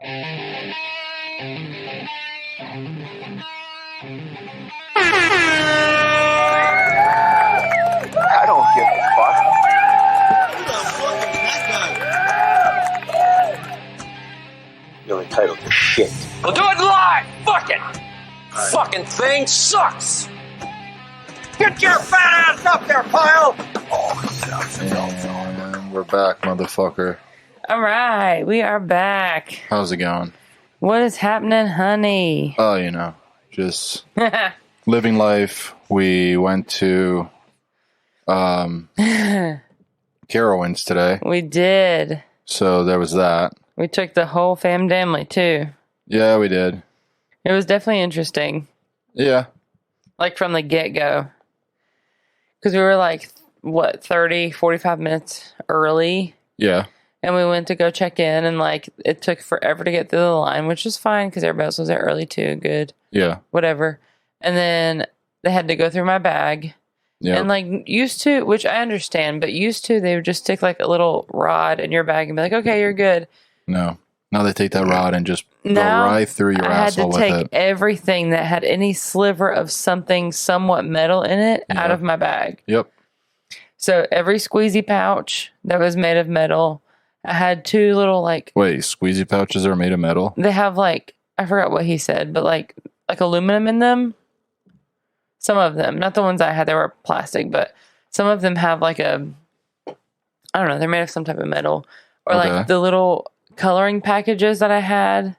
I don't give a fuck. Who the fuck is that You're entitled to shit. We'll do it live! Fuck it! Fucking thing sucks! Get your fat ass up there, pile! And we're back, motherfucker. All right, we are back. How's it going? What is happening, honey? Oh, just living life. We went to Carowinds today. We did. So there was that. We took the whole family, too. Yeah, we did. It was definitely interesting. Yeah. Like, from the get-go. Because we were, 30, 45 minutes early. Yeah. And we went to go check in, and, it took forever to get through the line, which is fine, because everybody else was there early, too. Good. Yeah. Whatever. And then they had to go through my bag. Yeah. And, used to, which I understand, but used to, they would just stick, a little rod in your bag and be like, okay, you're good. No. Now they take that rod and just go right through your asshole with it. I had to take everything that had any sliver of something somewhat metal in it out of my bag. Yep. So every squeezy pouch that was made of metal, I had two little Wait, squeezy pouches are made of metal? They have I forgot what he said, but like aluminum in them. Some of them, not the ones I had, they were plastic, but some of them have I don't know, they're made of some type of metal. Or the little coloring packages that I had.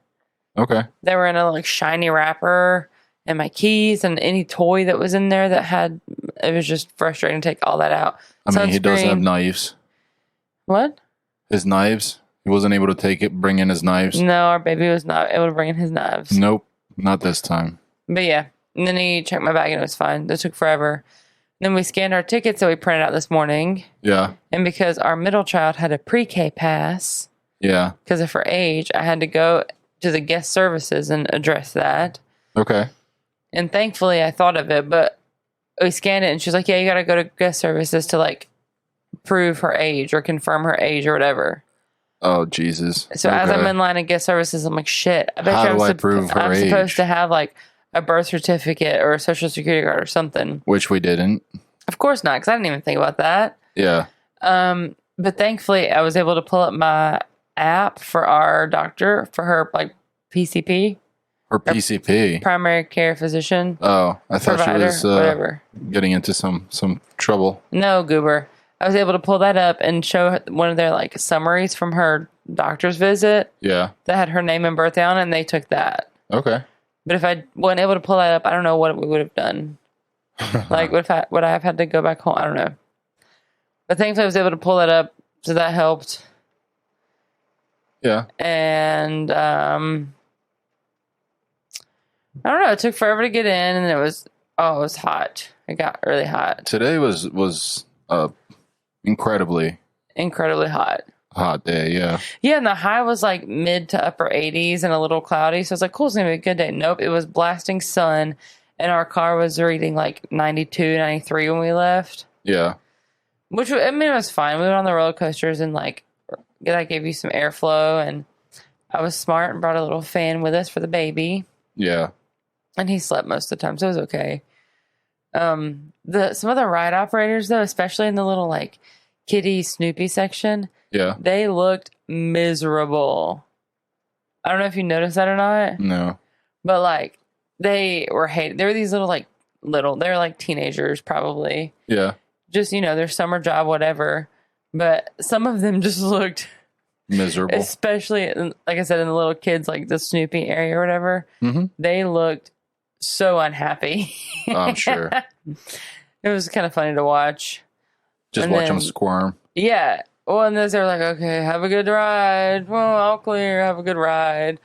Okay. They were in a shiny wrapper, and my keys and any toy that was in there that had, it was just frustrating to take all that out. I mean, he does have knives. What? His knives? He wasn't able to bring in his knives? No, our baby was not able to bring in his knives. Nope, not this time. But yeah, and then he checked my bag and it was fine. It took forever. Then we scanned our tickets that we printed out this morning. Yeah. And because our middle child had a pre-K pass. Yeah. Because of her age, I had to go to the guest services and address that. Okay. And thankfully, I thought of it, but we scanned it, and she was like, yeah, you got to go to guest services to, prove her age or confirm her age or whatever. Oh, Jesus. So as I'm in line at guest services, I'm like, shit. I bet How do I prove her age? I'm supposed to have, a birth certificate or a social security card or something. Which we didn't. Of course not, because I didn't even think about that. Yeah. But thankfully, I was able to pull up my app for our doctor, for her PCP. Her PCP? Primary care physician. Oh, I thought provider, she was whatever. Getting into some trouble. No, goober. I was able to pull that up and show one of their summaries from her doctor's visit. Yeah. That had her name and birthday on it, and they took that. Okay. But if I wasn't able to pull that up, I don't know what we would have done. Would I have had to go back home? I don't know. But thankfully I was able to pull that up, so that helped. Yeah. And I don't know, it took forever to get in, and it was hot. It got really hot. Today was incredibly hot day, yeah. Yeah, and the high was mid to upper 80s and a little cloudy, so I was like, cool, it's gonna be a good day. Nope, it was blasting sun, and our car was reading 92, 93 when we left. Yeah. Which, I mean, it was fine. We went on the roller coasters, and that gave you some airflow, and I was smart and brought a little fan with us for the baby. Yeah. And he slept most of the time, so it was okay. Some of the ride operators, though, especially in the little Kitty Snoopy section, yeah, they looked miserable. I don't know if you noticed that or not. No. But they were hated. They were these they're teenagers probably. Yeah. Just, their summer job, whatever. But some of them just looked miserable. Especially, like I said, in the little kids, the Snoopy area or whatever. Mm-hmm. They looked so unhappy. I'm sure. It was kind of funny to watch. Just watch them squirm. Yeah. Well, and then they were like, okay, have a good ride. Well, all clear. Have a good ride.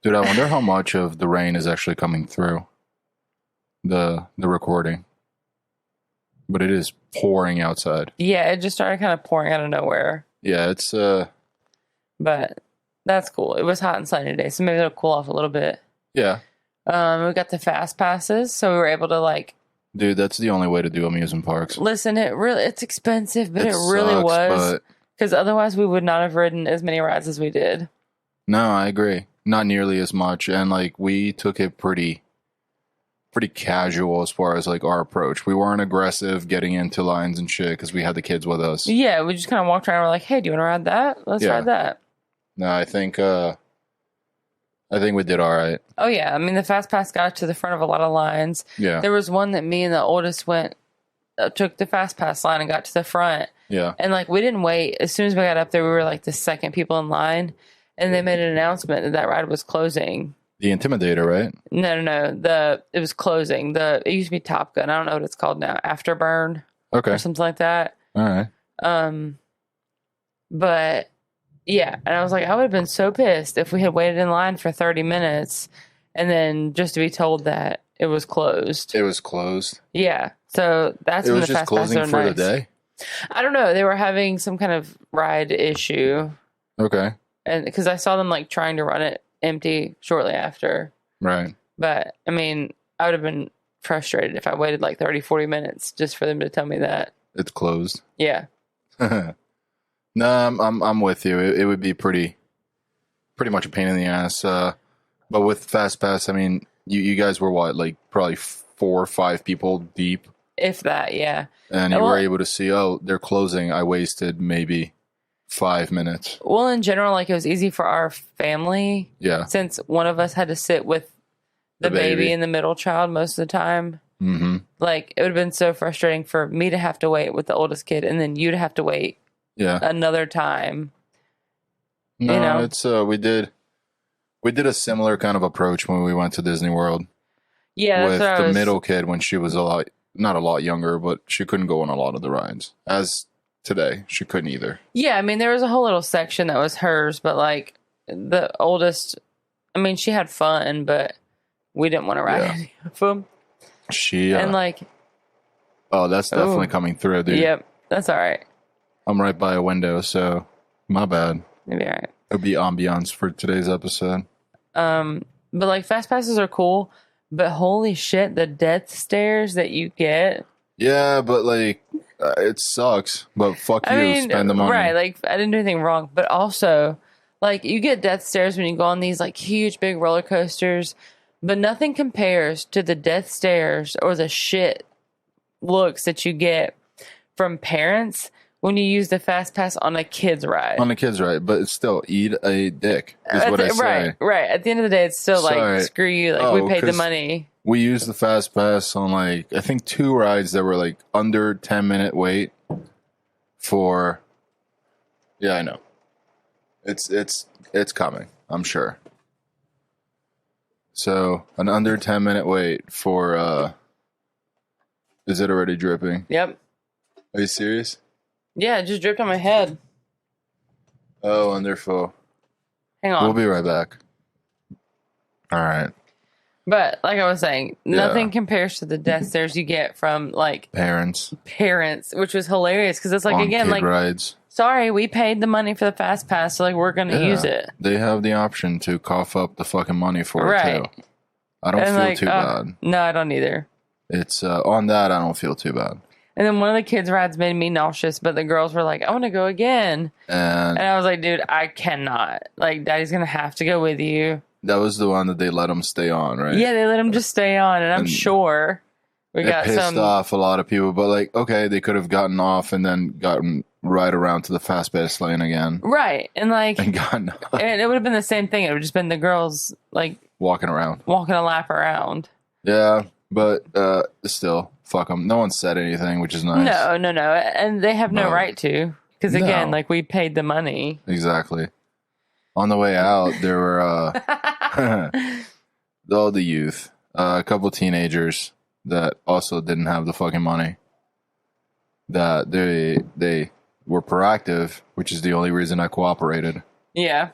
Dude, I wonder how much of the rain is actually coming through the recording. But it is pouring outside. Yeah, it just started kind of pouring out of nowhere. Yeah, it's... But that's cool. It was hot and sunny today, so maybe it'll cool off a little bit. Yeah. We got the fast passes, so we were able to Dude, that's the only way to do amusement parks. Listen, it's expensive, but it really was. Because otherwise we would not have ridden as many rides as we did. No, I agree. Not nearly as much. And like we took it pretty casual as far as like our approach. We weren't aggressive getting into lines and shit because we had the kids with us. Yeah, we just kind of walked around and we're like, hey, do you want to ride that? Let's ride that. No, I think we did all right. Oh, yeah. I mean, the Fast Pass got to the front of a lot of lines. Yeah. There was one that me and the oldest took the Fast Pass line and got to the front. Yeah. And, like, we didn't wait. As soon as we got up there, we were, like, the second people in line. And they made an announcement that ride was closing. The Intimidator, right? No. It was closing. It used to be Top Gun. I don't know what it's called now. Afterburn. Okay. Or something like that. All right. But... yeah, and I was like, I would have been so pissed if we had waited in line for 30 minutes and then just to be told that it was closed. It was closed? Yeah, so that's when the Fast Pass are nice. It was just closing for the day? I don't know. They were having some kind of ride issue. Okay. And because I saw them like trying to run it empty shortly after. Right. But, I mean, I would have been frustrated if I waited like 30, 40 minutes just for them to tell me that. It's closed? Yeah. No, I'm with you. It would be pretty much a pain in the ass. But with Fast Pass, I mean, you guys were what, like probably 4 or 5 people deep, if that, yeah. And you were able to see, oh, they're closing. I wasted maybe 5 minutes. Well, in general, like it was easy for our family. Yeah. Since one of us had to sit with the baby and the middle child most of the time. Mm-hmm. Like it would have been so frustrating for me to have to wait with the oldest kid, and then you to have to wait. Yeah. Another time. No, you know? It's we did a similar kind of approach when we went to Disney World. Yeah, with the middle kid when she was not a lot younger, but she couldn't go on a lot of the rides. As today, she couldn't either. Yeah, I mean there was a whole little section that was hers, but like the oldest, I mean she had fun, but we didn't want to ride any of them. And like, oh, that's definitely coming through, dude. Yep, that's all right. I'm right by a window, so my bad. Maybe all right. It'll be ambiance for today's episode. But like Fast Passes are cool, but holy shit, the death stares that you get. Yeah, but like it sucks. But fuck you, spend the money. Right? Like I didn't do anything wrong, but also like you get death stares when you go on these like huge big roller coasters, but nothing compares to the death stares or the shit looks that you get from parents when you use the Fast Pass on a kid's ride. On a kid's ride, but it's still eat a dick, is what I say. Right. At the end of the day, it's still like, screw you. Like, we paid the money. We used the Fast Pass on like, I think 2 rides that were like under 10-minute wait for, yeah, I know. It's coming, I'm sure. So, an under 10-minute wait for, is it already dripping? Yep. Are you serious? Yeah, it just dripped on my head. Oh, wonderful. Hang on. We'll be right back. All right. But like I was saying, nothing compares to the death stares you get from like parents, which was hilarious because it's like on again like rides. Sorry, we paid the money for the Fast Pass, so like we're gonna use it. They have the option to cough up the fucking money for it too. I don't feel too bad. No, I don't either. It's on that I don't feel too bad. And then one of the kids' rides made me nauseous, but the girls were like, I want to go again. And I was like, dude, I cannot. Like, Daddy's going to have to go with you. That was the one that they let him stay on, right? Yeah, they let him just stay on. And I'm sure we got pissed off a lot of people. But, like, okay, they could have gotten off and then gotten right around to the Fast Pass lane again. Right. And, like, and gotten off. And it would have been the same thing. It would have just been the girls, like, walking around. Walking a lap around. Yeah, but still. Fuck them. No one said anything, which is nice. No. And they have no right to. Because, again, like, we paid the money. Exactly. On the way out, there were all the youth. A couple teenagers that also didn't have the fucking money. That they were proactive, which is the only reason I cooperated. Yeah.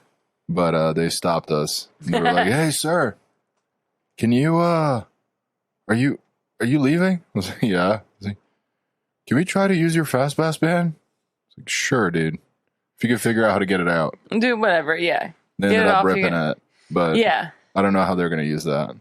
But they stopped us. They were like, hey, sir, can you, are you leaving? I was like, yeah. I was like, can we try to use your Fast Pass ban? I was like, sure, dude. If you could figure out how to get it out. Do whatever, yeah. They ended up ripping it. But yeah. I don't know how they're going to use that.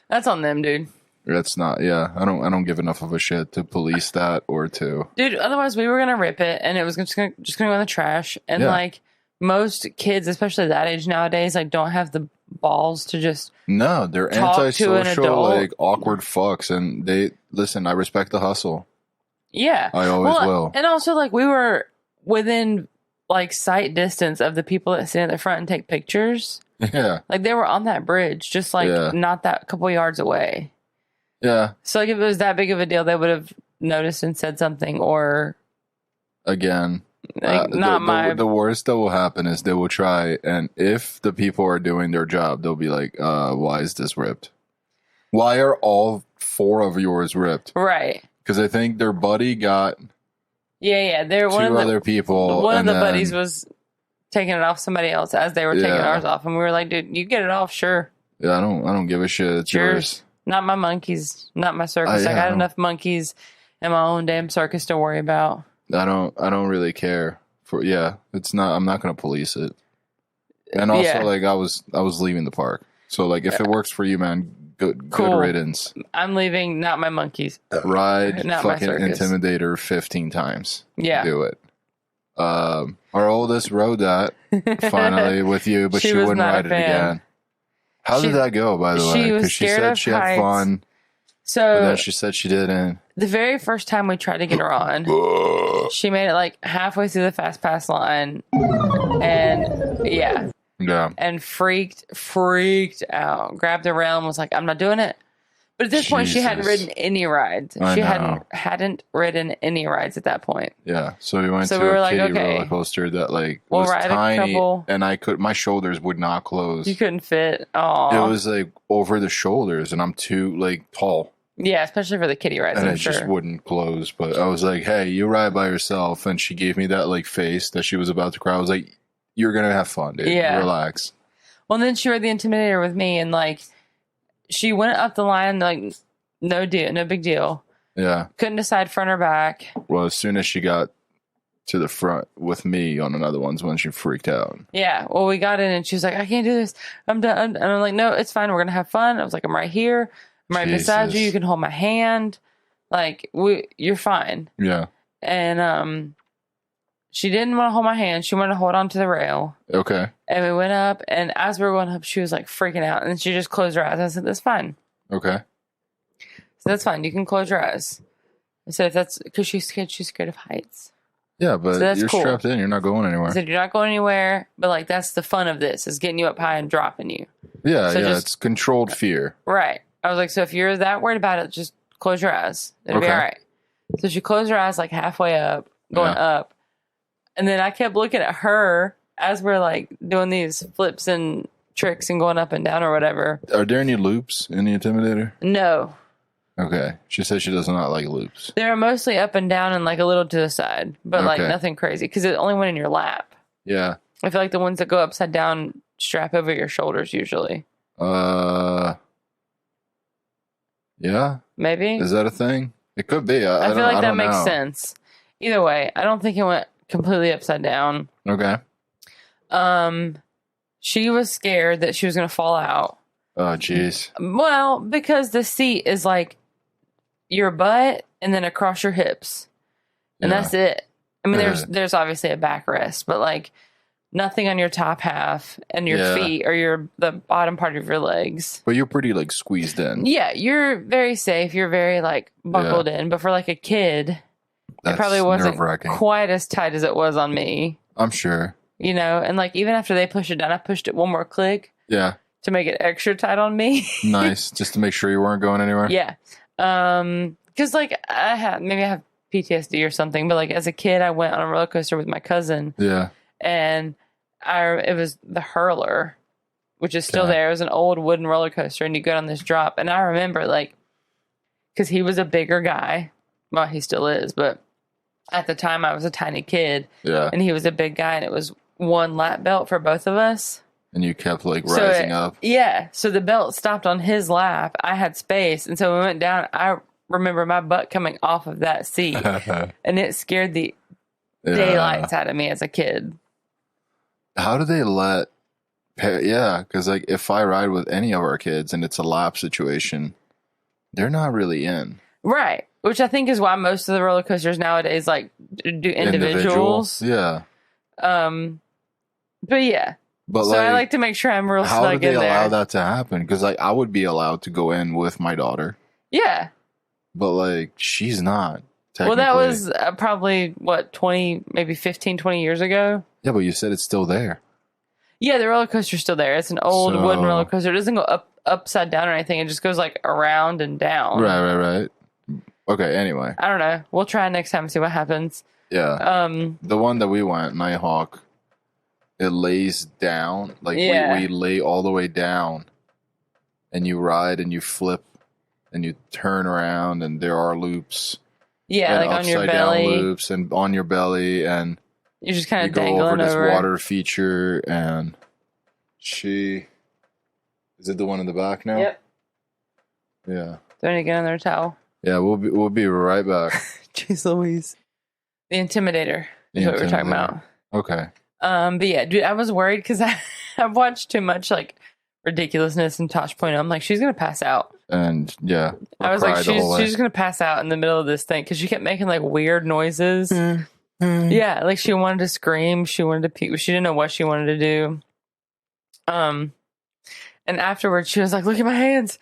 That's on them, dude. That's not, yeah. I don't give enough of a shit to police that or to. Dude, otherwise we were going to rip it and it was just gonna go in the trash. And like, most kids, especially that age nowadays, like don't have the balls to just No, they're talk to an antisocial, adult. like awkward fucks, and they listen. I respect the hustle. Yeah. I always will. And also, like, we were within, like, sight distance of the people that stand at the front and take pictures. Yeah, Like, they were on that bridge, just, like, not that couple yards away. yeah. So, like, if it was that big of a deal, they would have noticed and said something, or, Again, like, the worst that will happen is they will try, and if the people are doing their job, they'll be like, why is this ripped? Why are all 4 of yours ripped? Right. Because I think their buddy got Yeah. They're one 2 of the other people. One of and the then- buddies was taking it off somebody else as they were taking Yeah. ours off, and we were like, "Dude, you get it off, sure." Yeah, I don't give a shit. It's yours. Not my monkeys, not my circus. Yeah, I I got don't- enough monkeys in my own damn circus to worry about. I don't really care for. Yeah, it's not. I'm not gonna police it. And also, Yeah. like, I was leaving the park, so like, if it works for you, man, good Cool. riddance. I'm leaving, not my monkeys. Ride Not my fucking circus. Intimidator 15 times. Yeah. Do it. Our oldest rode that finally with you, but She she was wouldn't not a ride it fan. again. How She- did that go, by the she way? was Because she scared said of she had heights. fun, but So then she said she didn't. the very first time we tried to get her on, she made it like halfway through the fast pass line, and yeah, and freaked out. Grabbed the rail and was like, "I'm not doing it." But at this point, she hadn't Jesus. ridden any rides. I She know. hadn't ridden any rides at that point. Yeah, so we went So to we were a like, kiddie okay, roller coaster that like we'll was ride a tiny, couple. and my shoulders would not close. You couldn't fit. Oh, It was like over the shoulders, and I'm too like tall, yeah, especially for the kiddie rides. and I'm it sure. just wouldn't close. But I was like, "Hey, you ride by yourself," and she gave me that like face that she was about to cry. I was like, "You're gonna have fun, dude. Yeah. Relax." Well, and then she rode the Intimidator with me, and like she went up the line like no deal, no big deal. Yeah. Couldn't decide front or back. Well, as soon as she got to the front with me on another one's when she freaked out. Yeah. Well, we got in, and she was like, "I can't do this. I'm done." And I'm like, "No, it's fine. We're gonna have fun." I was like, "I'm right here. I'm right beside you. Jesus. You can hold my hand. Like you're fine." Yeah. And she didn't want to hold my hand. She wanted to hold on to the rail. Okay. And we went up, and as we were going up, she was like freaking out, and she just closed her eyes. I said, "That's fine. Okay. So that's fine. You can close your eyes." I said, "If that's because she's scared of heights." Yeah, but So that's you're cool. strapped in. You're not going I anywhere. said, "You're not going anywhere, but like that's the fun of this is getting you up high and dropping you." Yeah, So yeah. just- It's controlled fear. Right. I was like, "So if you're that worried about it, just close your eyes. It'll be Okay. all right." So she closed her eyes like halfway up, going Yeah. up, and then I kept looking at her as we're like doing these flips and tricks and going up and down or whatever. Are there any loops in the Intimidator? No, Okay. She says she does not like loops. they're mostly up and down and like a little to the side, but like Okay. nothing crazy because it only went in your lap. Yeah. I feel like the ones that go upside down strap over your shoulders usually. Yeah. Maybe. Is that a thing? It could be. I I feel don't- like I that don't makes know. sense. Either way, I don't think it went completely upside down. Okay. She was scared that she was going to fall out. Oh, jeez. Well, because the seat is like your butt and then across your hips. And Yeah. that's it. I mean, Yeah. there's obviously a backrest, but like nothing on your top half and your Yeah. feet or the bottom part of your legs. But you're pretty like squeezed in. Yeah, you're very safe. You're very like buckled in. But for like a kid, That's it probably wasn't nerve-wracking. quite as tight as it was on me. I'm sure. You know, and like even after they pushed it down, I pushed it one more click Yeah. to make it extra tight on me. Nice. Just to make sure you weren't going anywhere. Yeah. Because like I have PTSD or something, but like as a kid, I went on a roller coaster with my cousin, Yeah. and it was the Hurler, which is still Okay. there. It was an old wooden roller coaster, and you go on this drop, and I remember like because he was a bigger guy. Well, he still is, but at the time I was a tiny kid, Yeah. and he was a big guy, and it was one lap belt for both of us. And you kept like So rising up. Yeah. So the belt stopped on his lap. I had space. And so we went down. I remember my butt coming off of that seat. And it scared the daylights out of me as a kid. How do they let? Yeah, because like if I ride with any of our kids and it's a lap situation, they're not really in. Right. Which I think is why most of the roller coasters nowadays like do individuals. Yeah. But yeah. But So I like to make sure I'm real how snug did they in there. allow that to happen? Because like I would be allowed to go in with my daughter, Yeah. but like she's not. Well, that technically. was probably, what, 20, maybe 15, 20 years ago? Yeah, but you said it's still there. Yeah, the roller coaster's still there. It's an old So- wooden roller coaster. It doesn't go upside down or anything. It just goes like around and down. Right. Okay, anyway. I don't know. We'll try next time and see what happens. Yeah. The one that we went, Nighthawk, it lays down. Like Yeah. we lay all the way down and you ride and you flip and you turn around and there are loops. Yeah, And like on your upside down belly. loops and on your belly and You're just kind you of go dangling over this over. water feature and is it the one in the back now? Yep. Yeah. Do I need to get another towel? Yeah, we'll be right back. Jeez Louise. The Intimidator is what we're talking about. Okay. But yeah, dude, I was worried because I've watched too much like ridiculousness and Tosh Point. I'm like, she's gonna pass out. And yeah, I was like, cried the whole way. she's gonna pass out in the middle of this thing because she kept making like weird noises. Yeah, like she wanted to scream, she wanted to puke, she didn't know what she wanted to do. And afterwards, she was like, "Look at my hands,"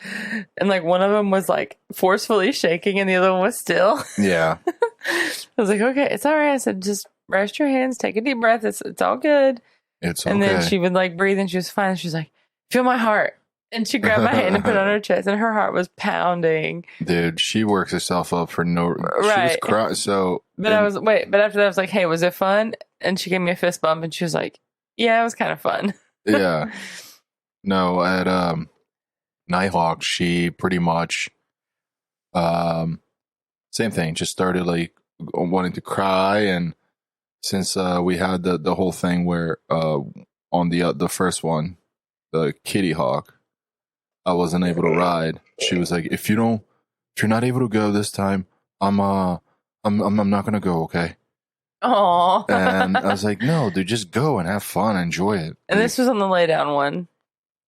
and like one of them was like forcefully shaking, and the other one was still. Yeah. I was like, "Okay, it's all right." I said, "Just rest your hands, take a deep breath. It's all good." It's And okay. then she would like breathe, and she was fine. She was like, "Feel my heart," and she grabbed my hand and put it on her chest, and her heart was pounding. Dude, she works herself up for no. She was Right. crying. So, But but after that, I was like, "Hey, was it fun?" And she gave me a fist bump, and she was like, "Yeah, it was kind of fun." yeah. No, at Nighthawk, she pretty much same thing. Just started like wanting to cry, and since we had the whole thing where on the first one, the Kitty Hawk, I wasn't able to ride. She was like, if you're not able to go this time, I'm not gonna go, okay? Oh. And I was like, no, dude, just go and have fun, enjoy it. And this was on the lay down one.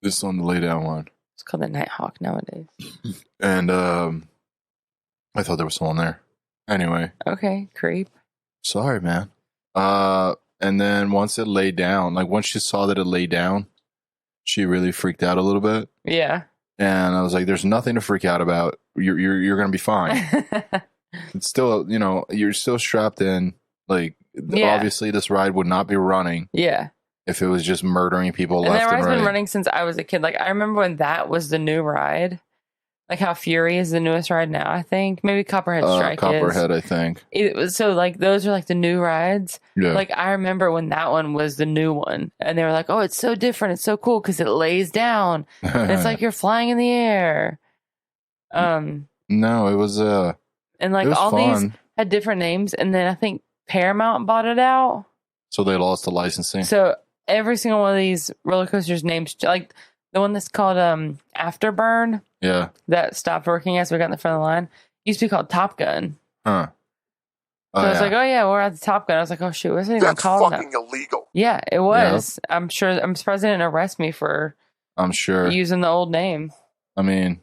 This is on the lay down one. It's called the Nighthawk nowadays. And I thought there was someone there. Anyway, Okay, creep. sorry, man. And then once it laid down, like once she saw that it lay down, she really freaked out a little bit. Yeah. And I was like, "There's nothing to freak out about. You're gonna be fine. It's still, you're still strapped in. Like, Yeah. obviously, this ride would not be running Yeah. if it was just murdering people And that left and ride's right." been running since I was a kid. Like I remember when that was the new ride. Like how Fury is the newest ride now, I think. Maybe Copperhead Strike Copperhead, I think. It was so like those are like the new rides. Yeah. Like I remember when that one was the new one, and they were like, "Oh, it's so different. It's so cool because it lays down. And it's like you're flying in the air." No, it was And like it was all these fun. had different names, and then I think Paramount bought it out. So they lost the licensing. So every single one of these roller coasters names, like the one that's called Afterburn, Yeah. that stopped working as we got in the front of the line, used to be called Top Gun. Huh. So I was like, "Oh yeah, we're at the Top Gun." I was like, "Oh shoot, what's it even That's called now?" fucking illegal. Yeah, it was. I'm surprised they didn't arrest me for I'm sure. using the old name. I mean,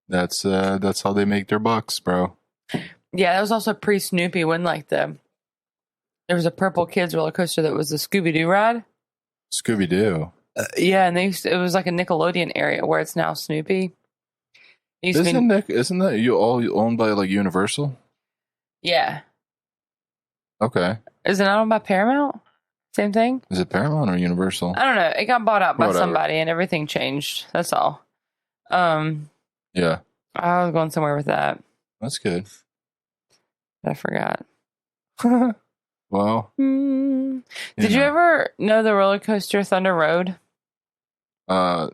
that's how they make their bucks, bro. Yeah, that was also pre Snoopy when like there was a Purple Kids roller coaster that was the Scooby Doo ride. Scooby Doo. Yeah, and it was like a Nickelodeon area where it's now Snoopy. It used to be- Isn't that you all owned by like Universal? yeah. Okay. Is it not owned by Paramount? Same thing? Is it Paramount or Universal? I don't know. It got bought out by Whatever. somebody and everything changed. That's all. Yeah. I was going somewhere with that. That's good. But I forgot. Well, Did you ever know the roller coaster Thunder Road? I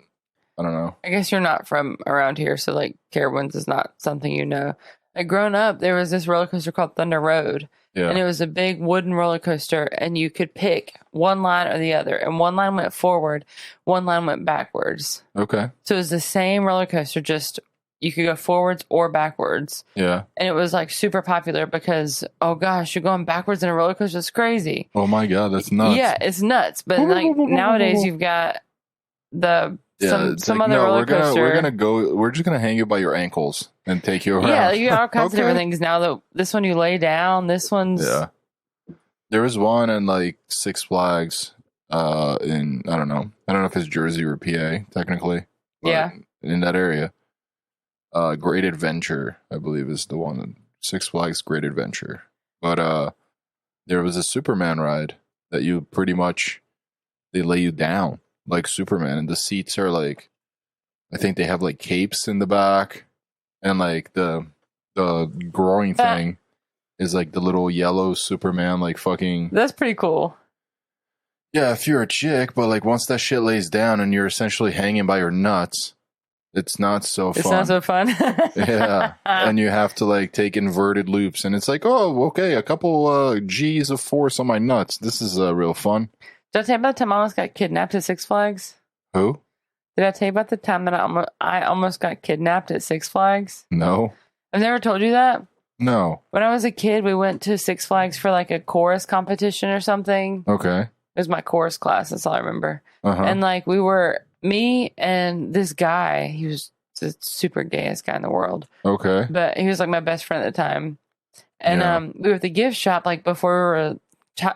don't know. I guess you're not from around here, so like Carowinds is not something you know. Like growing up, there was this roller coaster called Thunder Road, Yeah. and it was a big wooden roller coaster, and you could pick one line or the other, and one line went forward, one line went backwards. Okay. So it was the same roller coaster, just you could go forwards or backwards, Yeah. and it was like super popular because oh gosh, you're going backwards in a roller coaster, it's crazy. Oh my God, that's nuts. Yeah, it's nuts. But like nowadays, you've got some it's like, other no, roller coaster. We're just gonna hang you by your ankles and take you around. Yeah, like, you got all kinds Okay. of different things now. That this one you lay down. This one's Yeah. There was one in like Six Flags. in I don't know if it's Jersey or PA technically. But Yeah. in that area. Great Adventure, I believe, is the one. Six Flags Great Adventure. But there was a Superman ride that you pretty much they lay you down like Superman, and the seats are like, I think they have like capes in the back, and like the growing thing is like the little yellow Superman, like fucking. That's pretty cool. Yeah, if you're a chick, but like once that shit lays down and you're essentially hanging by your nuts, it's not so fun. It's not so fun. Yeah, and you have to like take inverted loops, and it's like, oh, okay, a couple G's of force on my nuts. This is real fun. Did I tell you about the time I almost got kidnapped at Six Flags? Who? Did I tell you about the time that I almost got kidnapped at Six Flags? No. I've never told you that. No. When I was a kid, we went to Six Flags for like a chorus competition or something. Okay. It was my chorus class. That's all I remember. Uh-huh. And like me and this guy, he was the super gayest guy in the world. Okay. But he was like my best friend at the time. And we were at the gift shop like before it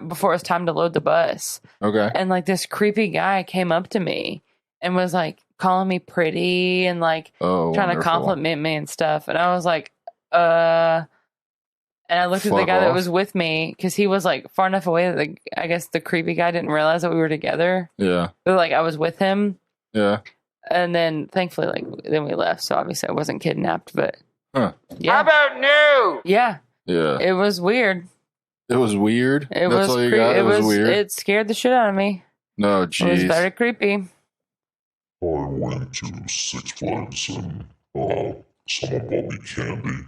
was time to load the bus. Okay. And like this creepy guy came up to me and was like calling me pretty and like trying to compliment me and stuff. And I was like, and I looked at the guy that was with me because he was like far enough away that I guess the creepy guy didn't realize that we were together. Yeah. But like I was with him. Yeah. And then thankfully, like then we left. So obviously I wasn't kidnapped, but yeah. How about new? Yeah. Yeah. It was weird. It was weird. It That's was all you got? It was weird. It scared the shit out of me. No, It was jeez. very creepy. I went to Six Flags and someone bought me candy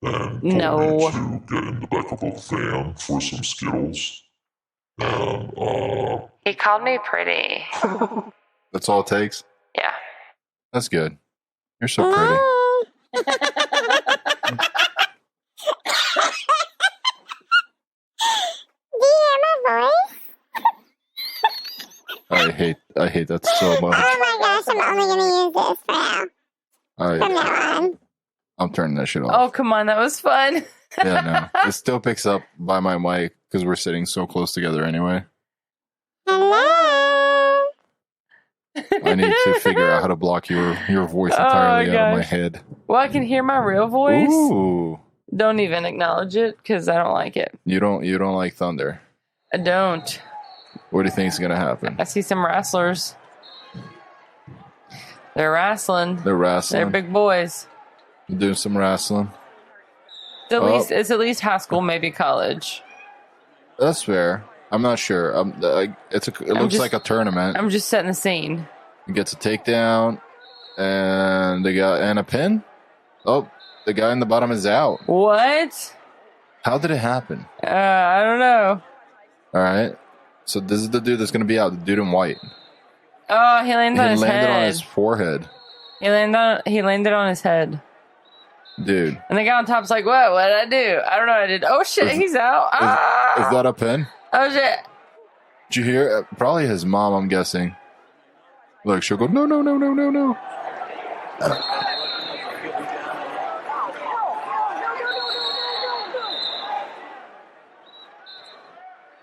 and told me to get in the back of a van for some Skittles. And He called me pretty. That's all it takes? Yeah. That's good. You're so pretty. I hate that so much. Oh my gosh, I'm only going to use this for now. From now on. I'm turning that shit off. Oh, come on. That was fun. Yeah, no. It still picks up by my mic because we're sitting so close together anyway. Hello. I need to figure out how to block your voice entirely out of my head. Well, I can hear my real voice. Ooh. Don't even acknowledge it because I don't like it. You don't like thunder. I don't. What do you think is gonna happen? I see some wrestlers. They're wrestling. They're wrestling. They're big boys. Doing some wrestling. It's at least high school, maybe college. That's fair. I'm not sure. It looks like a tournament. I'm just setting the scene. He gets a takedown, and a pin. Oh, the guy in the bottom is out. What? How did it happen? I don't know. All right. So this is the dude that's going to be out. The dude in white. Oh, he landed on his head. He landed on his forehead. He landed on his head. Dude. And the guy on top's like, what? What did I do? I don't know what I did. Oh, shit, he's out. Is that a pin? Oh, shit. Did you hear? Probably his mom, I'm guessing. Look, she'll go, no, no, no, no, no, no.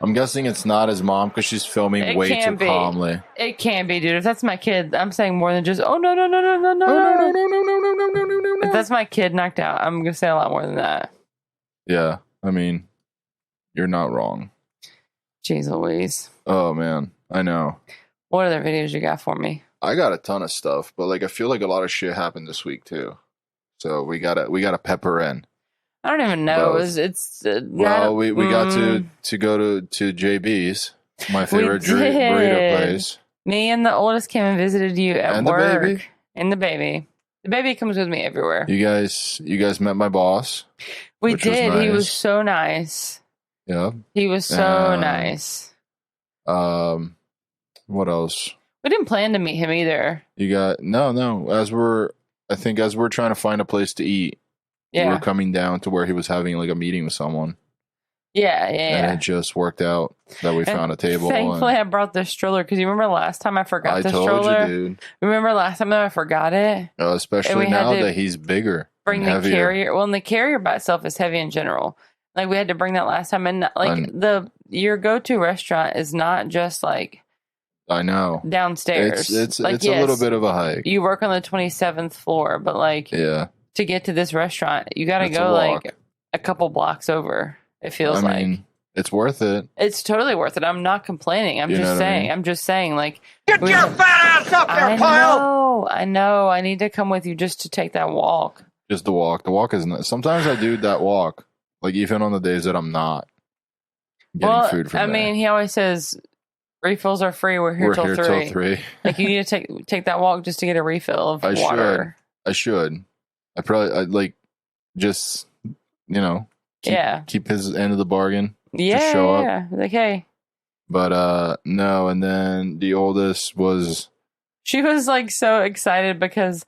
I'm guessing it's not his mom because she's filming way too calmly. It can be, dude. If that's my kid, I'm saying more than just, oh, no, no, no, no, no, no, Oh, no, no, no, no, no, no, no, no, no, no, no. If that's my kid knocked out, I'm going to say a lot more than that. Yeah, I mean, you're not wrong. Jeez Louise. Oh, man, I know. What other videos you got for me? I got a ton of stuff, but like I feel like a lot of shit happened this week too. So we gotta pepper in. I don't even know. Both. We got to go to JB's, my favorite burrito place. Me and the oldest came and visited you at And work. the baby. And the baby. The baby comes with me everywhere. You guys met my boss. We which was did. He was nice. so nice. Yeah. He was so nice. What else? We didn't plan to meet him either. You got no. As we're trying to find a place to eat, we were coming down to where he was having like a meeting with someone. Yeah. And it just worked out that we found a table. Thankfully, I brought the stroller because you remember last time I forgot the stroller? I told you, dude. Remember last time that I forgot it? Especially now that he's bigger. Bring the carrier. Well, and the carrier by itself is heavy in general. Like we had to bring that last time, and like your go-to restaurant is not just like I know. downstairs. It's like, a little bit of a hike. You work on the 27th floor, but like Yeah. to get to this restaurant, you got to It's go a walk. like a couple blocks over. It feels I mean, it's worth it. it's totally worth it. I'm not complaining. I'm You know just what I saying. mean? I'm just saying like Get your fat ass up there, pile! I know. I need to come with you just to take that walk. Just the walk. The walk is nice. Sometimes I do that walk, like even on the days that I'm not getting food from I there. mean, he always says refills are free. We're here till 3. Like you need to take that walk just to get a refill of water. I should. I like just keep his end of the bargain. Yeah, just show up. yeah. Like, hey. But no, and then the oldest was. She was like so excited because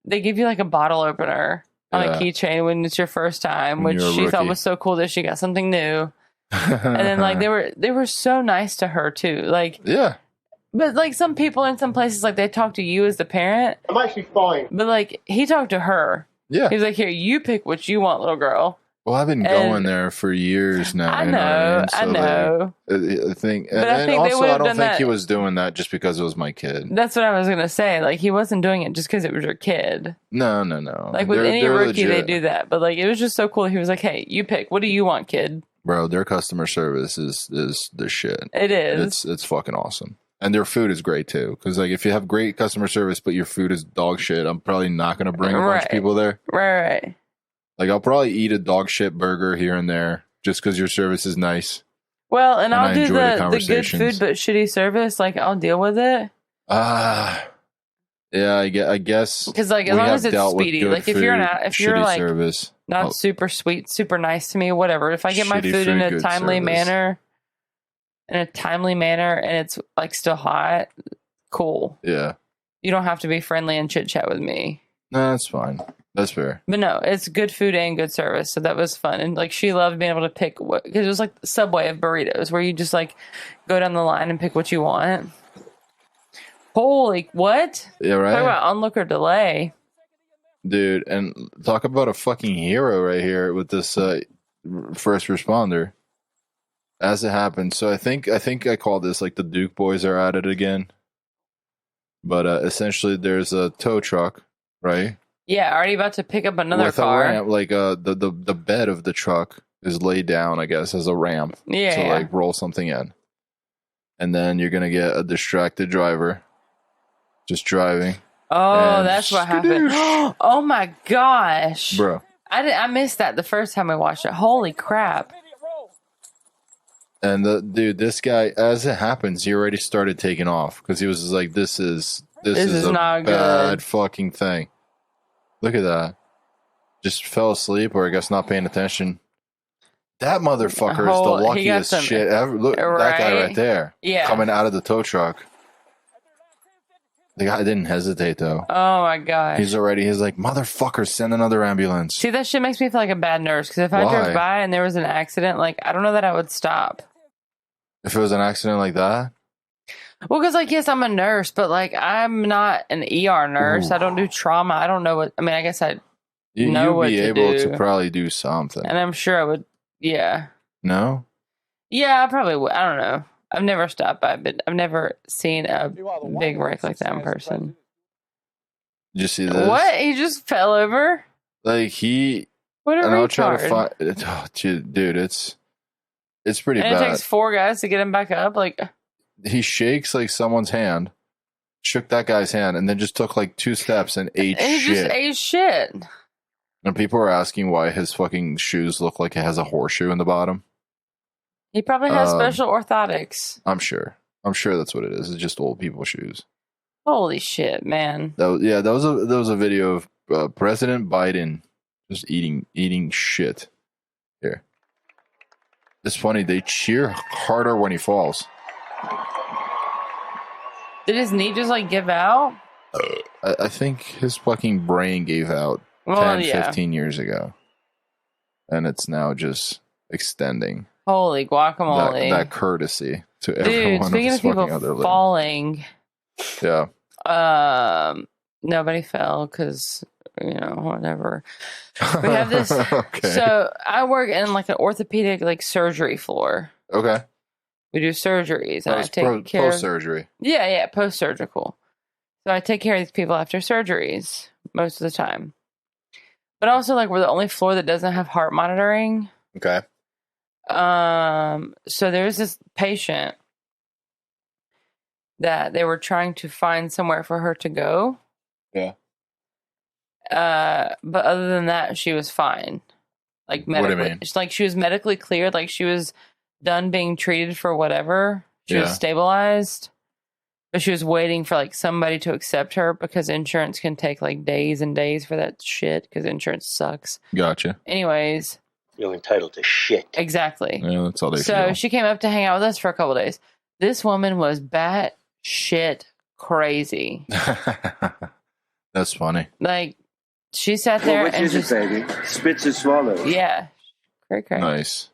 they give you like a bottle opener on a keychain when it's your first time, which she thought was so cool that she got something new. And then like they were so nice to her too. Like yeah. But like some people in some places, like they talk to you as the parent. I'm actually fine. But like he talked to her. Yeah. He was like, here, you pick what you want, little girl. Well, I've been going there for years now. I know. I know. I think, but I think also, I don't think that. he was doing that just because it was my kid. That's what I was gonna say. Like he wasn't doing it just because it was your kid. No. Like with any rookie, legit. they do that. But like it was just so cool. He was like, hey, you pick. What do you want, kid? Bro, their customer service is the shit. It is. It's fucking awesome. And their food is great too. Because like if you have great customer service but your food is dog shit, I'm probably not gonna bring a bunch of people there. Right. Like I'll probably eat a dog shit burger here and there just because your service is nice. Well, and I'll do the good food but shitty service. Like I'll deal with it. Yeah, I guess. Because like as long as it's speedy. Like if you're like service, not super sweet, super nice to me, whatever. If I get my food in a timely manner, and it's like still hot, cool. Yeah. You don't have to be friendly and chit chat with me. No, that's fine. That's fair. But no, it's good food and good service. So that was fun. And like she loved being able to pick because it was like the Subway of burritos where you just like go down the line and pick what you want. Holy, what? Yeah, right. Talk about unlook or delay. Dude, and talk about a fucking hero right here with this first responder. As it happened. So I think I call this like the Duke boys are at it again. But essentially there's a tow truck, right? Yeah, already about to pick up another with car. A ramp, like the bed of the truck is laid down, I guess, as a ramp. Yeah. To like roll something in. And then you're gonna get a distracted driver just driving. Oh, that's what happened. Oh my gosh. Bro. I missed that the first time we watched it. Holy crap. And dude, this guy, as it happens, he already started taking off because he was just like, this is a not bad good. fucking thing. Look at that. Just fell asleep or I guess not paying attention. That motherfucker is the luckiest shit ever. Look, that guy right there. Yeah. Coming out of the tow truck. The guy didn't hesitate though. Oh my gosh. He's like, motherfucker, send another ambulance. See, that shit makes me feel like a bad nurse because if I drove by and there was an accident, like, I don't know that I would stop. If it was an accident like that? Well, because, like, yes, I'm a nurse, but, like, I'm not an ER nurse. Ooh. I don't do trauma. I don't know what... I mean, I guess I'd know what to do. You'd be able to probably do something. And I'm sure I would... Yeah. No? Yeah, I probably would. I don't know. I've never stopped by, but I've never seen a big wreck like that in person. Did you see this? What? He just fell over? Like, he... What a retard. I'll try to find... Oh, dude, it's pretty bad. And it takes 4 guys to get him back up? Like... He shakes like someone's hand, shook that guy's hand, and then just took like 2 steps and ate shit. He just ate shit. And people are asking why his fucking shoes look like it has a horseshoe in the bottom. He probably has special orthotics. I'm sure that's what it is. It's just old people shoes. Holy shit, man! That was a video of President Biden just eating shit. Here, it's funny. They cheer harder when he falls. Did his knee just like give out? I think his fucking brain gave out 15 years ago. And it's now just extending. Holy guacamole. That courtesy to everyone. Dude, speaking of people falling. Yeah. Nobody fell because, whatever. We have this. Okay. So I work in like an orthopedic like surgery floor. Okay. We do surgeries. And That was post-surgery. Yeah, post-surgical. So I take care of these people after surgeries most of the time. But also, like, we're the only floor that doesn't have heart monitoring. Okay. So there's this patient that they were trying to find somewhere for her to go. Yeah. But other than that, she was fine. Like, medically. What do you mean? It's like she was medically cleared. Like, she was done being treated for whatever. She was Yeah. stabilized. But she was waiting for, like, somebody to accept her because insurance can take, like, days and days for that shit because insurance sucks. Gotcha. Anyways. Feel entitled to shit. Exactly. Yeah, that's all they So feel. she came up to hang out with us for a couple days. This woman was bat shit crazy. That's funny. Like, she sat there Which and is just, it, baby? Spits and swallows. yeah, great. Nice.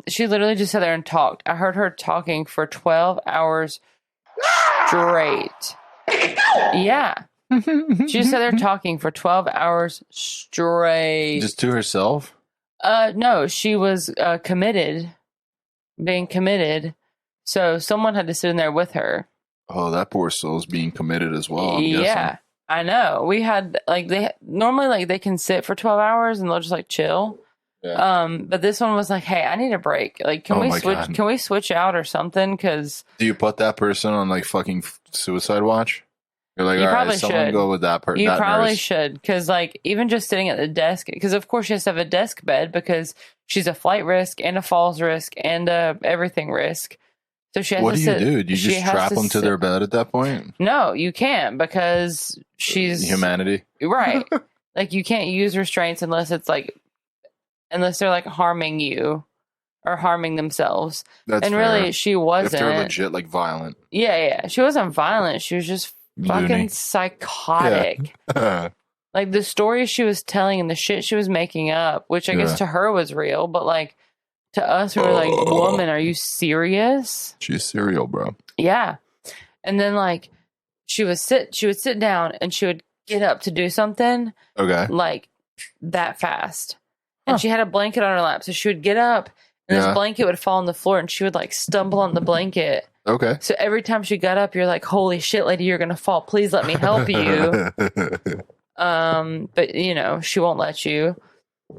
She literally just sat there and talked. I heard her talking for 12 hours straight. Yeah. She just sat there talking for 12 hours straight. Just to herself? No, she was being committed. So someone had to sit in there with her. Oh, that poor soul's being committed as well. I'm Yeah, guessing. I know. We had like they can sit for 12 hours and they'll just like chill. Yeah. But this one was like, "Hey, I need a break. Like, can Oh we my switch? God. Can we switch out or something? Because Do you put that person on like fucking suicide watch? You're like, You all probably right, someone should. go with that person. you that probably nurse. should. Because like even just sitting at the desk, because of course she has to have a desk bed because she's a flight risk and a falls risk and a everything risk. So she has What to do sit. you do? Do you she just has trap to them to sit- their bed at that point? No, you can't because she's Humanity. right. Like you can't use restraints unless they're like harming you or harming themselves. That's And fair. really, she If they're wasn't. legit like violent. Yeah. She wasn't violent. She was just fucking Loony. psychotic. Like the stories she was telling and the shit she was making up, which I Yeah. guess to her was real, but like to us, we were like, "Woman, are you serious?" She's serial, bro. Yeah. And then like she would sit down and she would get up to do something Okay. like that fast. And she had a blanket on her lap, so she would get up and Yeah. this blanket would fall on the floor and she would like stumble on the blanket. Okay. So every time she got up, you're like, "Holy shit, lady, you're gonna fall. Please let me help you." But you know, she won't let you.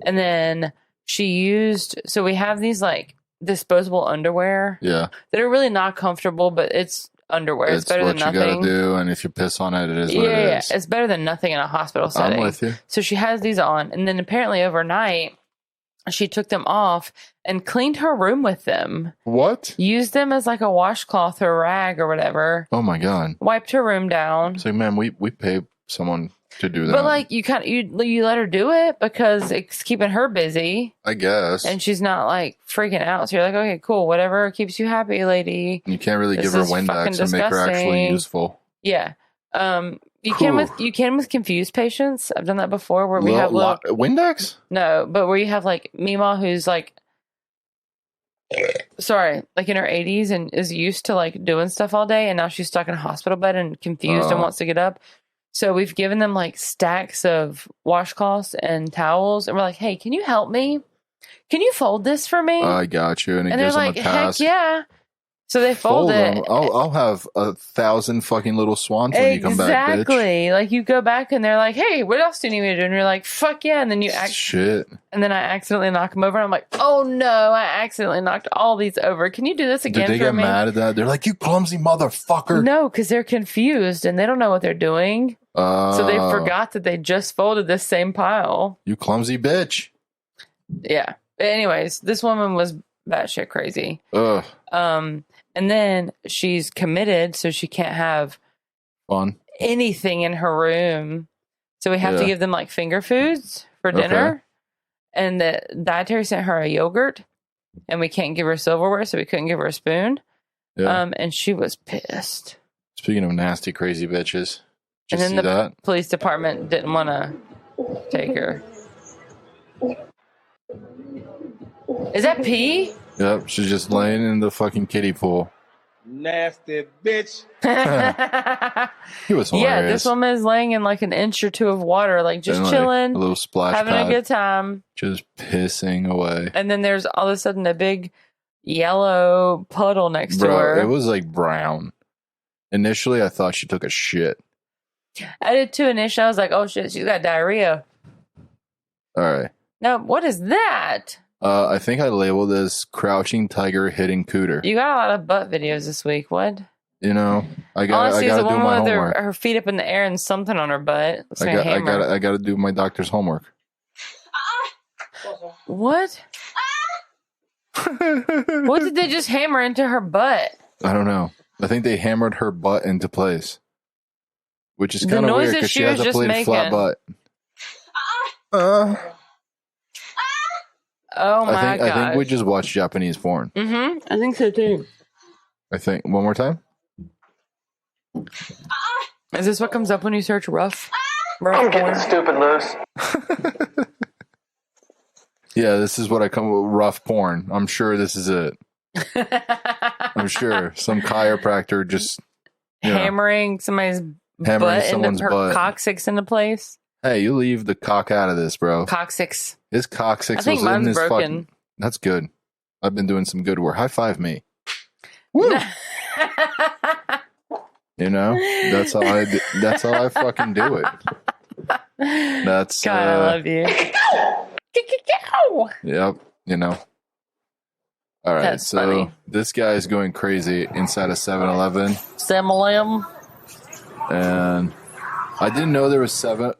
And then so we have these like disposable underwear Yeah. that are really not comfortable, but it's underwear. It's better what than you nothing. gotta do, and if you piss on it, it is what Yeah, it is. it's better than nothing in a hospital setting. I'm with you. So she has these on, and then apparently overnight, she took them off and cleaned her room with them. What? Used them as like a washcloth or rag or whatever. Oh my god. Wiped her room down. It's like, man, we pay someone to do that. But like you let her do it because it's keeping her busy I guess. and she's not like freaking out. So you're like, okay, cool, whatever keeps you happy, lady. You can't really This give her is fucking Windex and make her actually disgusting. useful. Yeah. You Whew. can with confused patients. I've done that before where we have little Windex? no, but where you have like Mima who's like sorry, like in her 80s and is used to like doing stuff all day and now she's stuck in a hospital bed and confused and Oh. wants to get up. So we've given them like stacks of washcloths and towels and we're like, "Hey, can you help me? Can you fold this for me?" I got you. And it and they're gives them like, a "Heck task. yeah." So they fold it. them. I'll have 1,000 fucking little swans when you come back, bitch. Exactly. Like you go back and they're like, "Hey, what else do you need me to do?" And you're like, "Fuck yeah!" And then you Shit. and then I accidentally knock them over. And I'm like, "Oh no! I accidentally knocked all these over. Can you do this again Did they for get me?" mad at that? They're like, "You clumsy motherfucker." No, because they're confused and they don't know what they're doing. So they Oh, forgot that they just folded this same pile. You clumsy bitch. Yeah. But anyways, this woman was batshit crazy. Ugh. And then she's committed, so she can't have Fun. anything in her room. So we have to Yeah. give them like finger foods for dinner. Okay. And the dietary sent her a yogurt, and we can't give her silverware, so we couldn't give her a spoon. Yeah. And she was pissed. Speaking of nasty, crazy bitches. Did And you then see the that? police department didn't want to take her. Is that pee? Yep. She's just laying in the fucking kiddie pool. Nasty bitch. He was hilarious. Yeah, this woman is laying in like an inch or two of water, like just And, like, chilling, a little splash having pad. a good time. Just pissing away. And then there's all of a sudden a big yellow puddle next to Bro, her. it was like brown. Initially, I thought she took a shit. I did too initially. I was like, oh shit, she's got diarrhea. All right. No, what is that? I think I labeled this crouching tiger hitting cooter. You got a lot of butt videos this week. What? You know, I got to do a woman my with homework. her feet up in the air and something on her butt. Looks like a I hammer. got to do my doctor's homework. What? What did they just hammer into her butt? I don't know. I think they hammered her butt into place, which is kind of weird because she has a flat butt. Oh my god! I think we just watched Japanese porn. Mm-hmm. I think so too. I think one more time. Is this what comes up when you search rough? I'm getting stupid loose. Yeah, this is what I come with, rough porn. I'm sure this is it. I'm sure some chiropractor just hammering somebody's butt into her coccyx into place. Hey, you leave the cock out of this, bro. Coccyx. His coccyx was in his broken. fucking. That's good. I've been doing some good work. High five me. Woo! You know, that's how I. That's how I fucking do it. That's God, I love you. Yep. You know. All right. That's so funny. This guy is going crazy inside a 7-Eleven. Samalim. And I didn't know there was 7.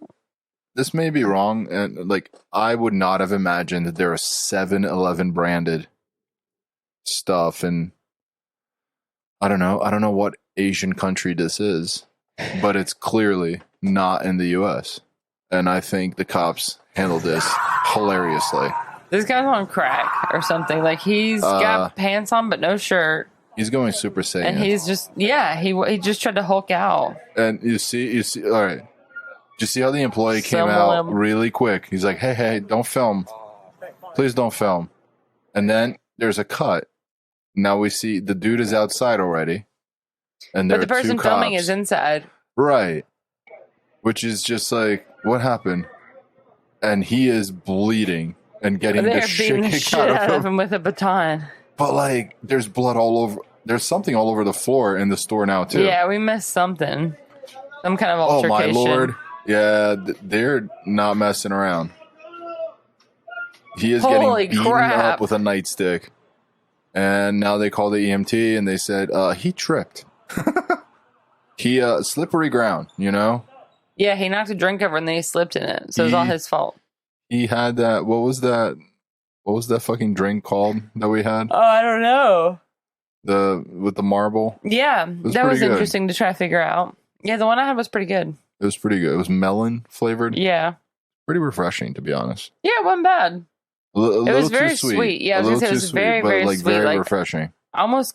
This may be wrong, and like I would not have imagined that there are 7-Eleven branded stuff, and I don't know what Asian country this is, but it's clearly not in the U.S. And I think the cops handled this hilariously. This guy's on crack or something. Like he's got pants on but no shirt. He's going Super Saiyan, and he's just he just tried to Hulk out. And you see, all right. Did you see how the employee came out really quick? He's like, hey, don't film. Please don't film. And then there's a cut. Now we see the dude is outside already. And but the person filming is inside. Right. Which is just like, what happened? And he is bleeding and getting the shit kicked out of him with a baton. But like, there's blood all over. There's something all over the floor in the store now too. Yeah, we missed something. Some kind of altercation. Oh my lord. Yeah, they're not messing around. He is getting beaten up with a nightstick. And now they call the EMT and they said, he tripped. He, slippery ground, you know? Yeah, he knocked a drink over and then he slipped in it. So it was all his fault. He had that, what was that fucking drink called that we had? Oh, I don't know. With the marble? Yeah, that was interesting to try to figure out. Yeah, the one I had was pretty good. It was pretty good. It was melon flavored. Yeah. Pretty refreshing, to be honest. Yeah, it wasn't bad. It was very sweet. Yeah, I was going to say it was very, very sweet. Very refreshing. Almost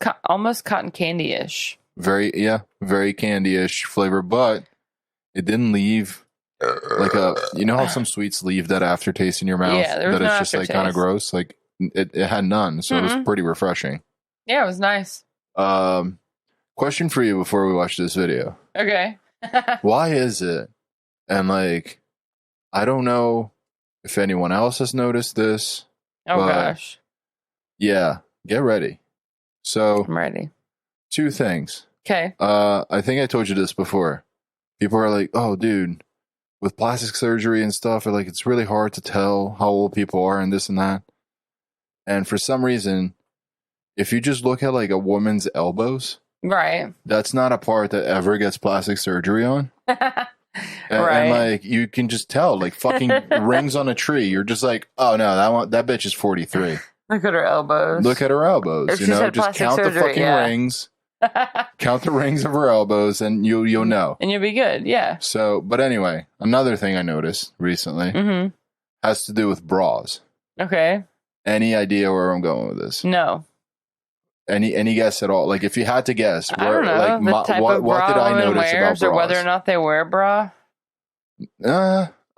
cotton candy-ish. Very candy-ish flavor, but it didn't leave like you know how some sweets leave that aftertaste in your mouth? Yeah, there was no it's just like kind of gross. Like it had none, so it was pretty refreshing. Yeah, it was nice. Question for you before we watch this video. Okay. Why is it? And like, I don't know if anyone else has noticed this. Oh gosh. Yeah, get ready. So I'm ready. 2 things. Okay. I think I told you this before. People are like, oh, dude, with plastic surgery and stuff, like it's really hard to tell how old people are and this and that. And for some reason, if you just look at like a woman's elbows, right, that's not a part that ever gets plastic surgery on. And like you can just tell, like fucking rings on a tree. You're just like, oh no, that bitch is 43. Look at her elbows. Look at her elbows. If you know, just count the fucking rings. Count the rings of her elbows, and you'll know, and you'll be good. Yeah. So, but anyway, another thing I noticed recently has to do with bras. Okay. Any idea where I'm going with this? No. Any guess at all? Like, if you had to guess, I don't know. Like, what did I notice about bras? Or whether or not they wear a bra?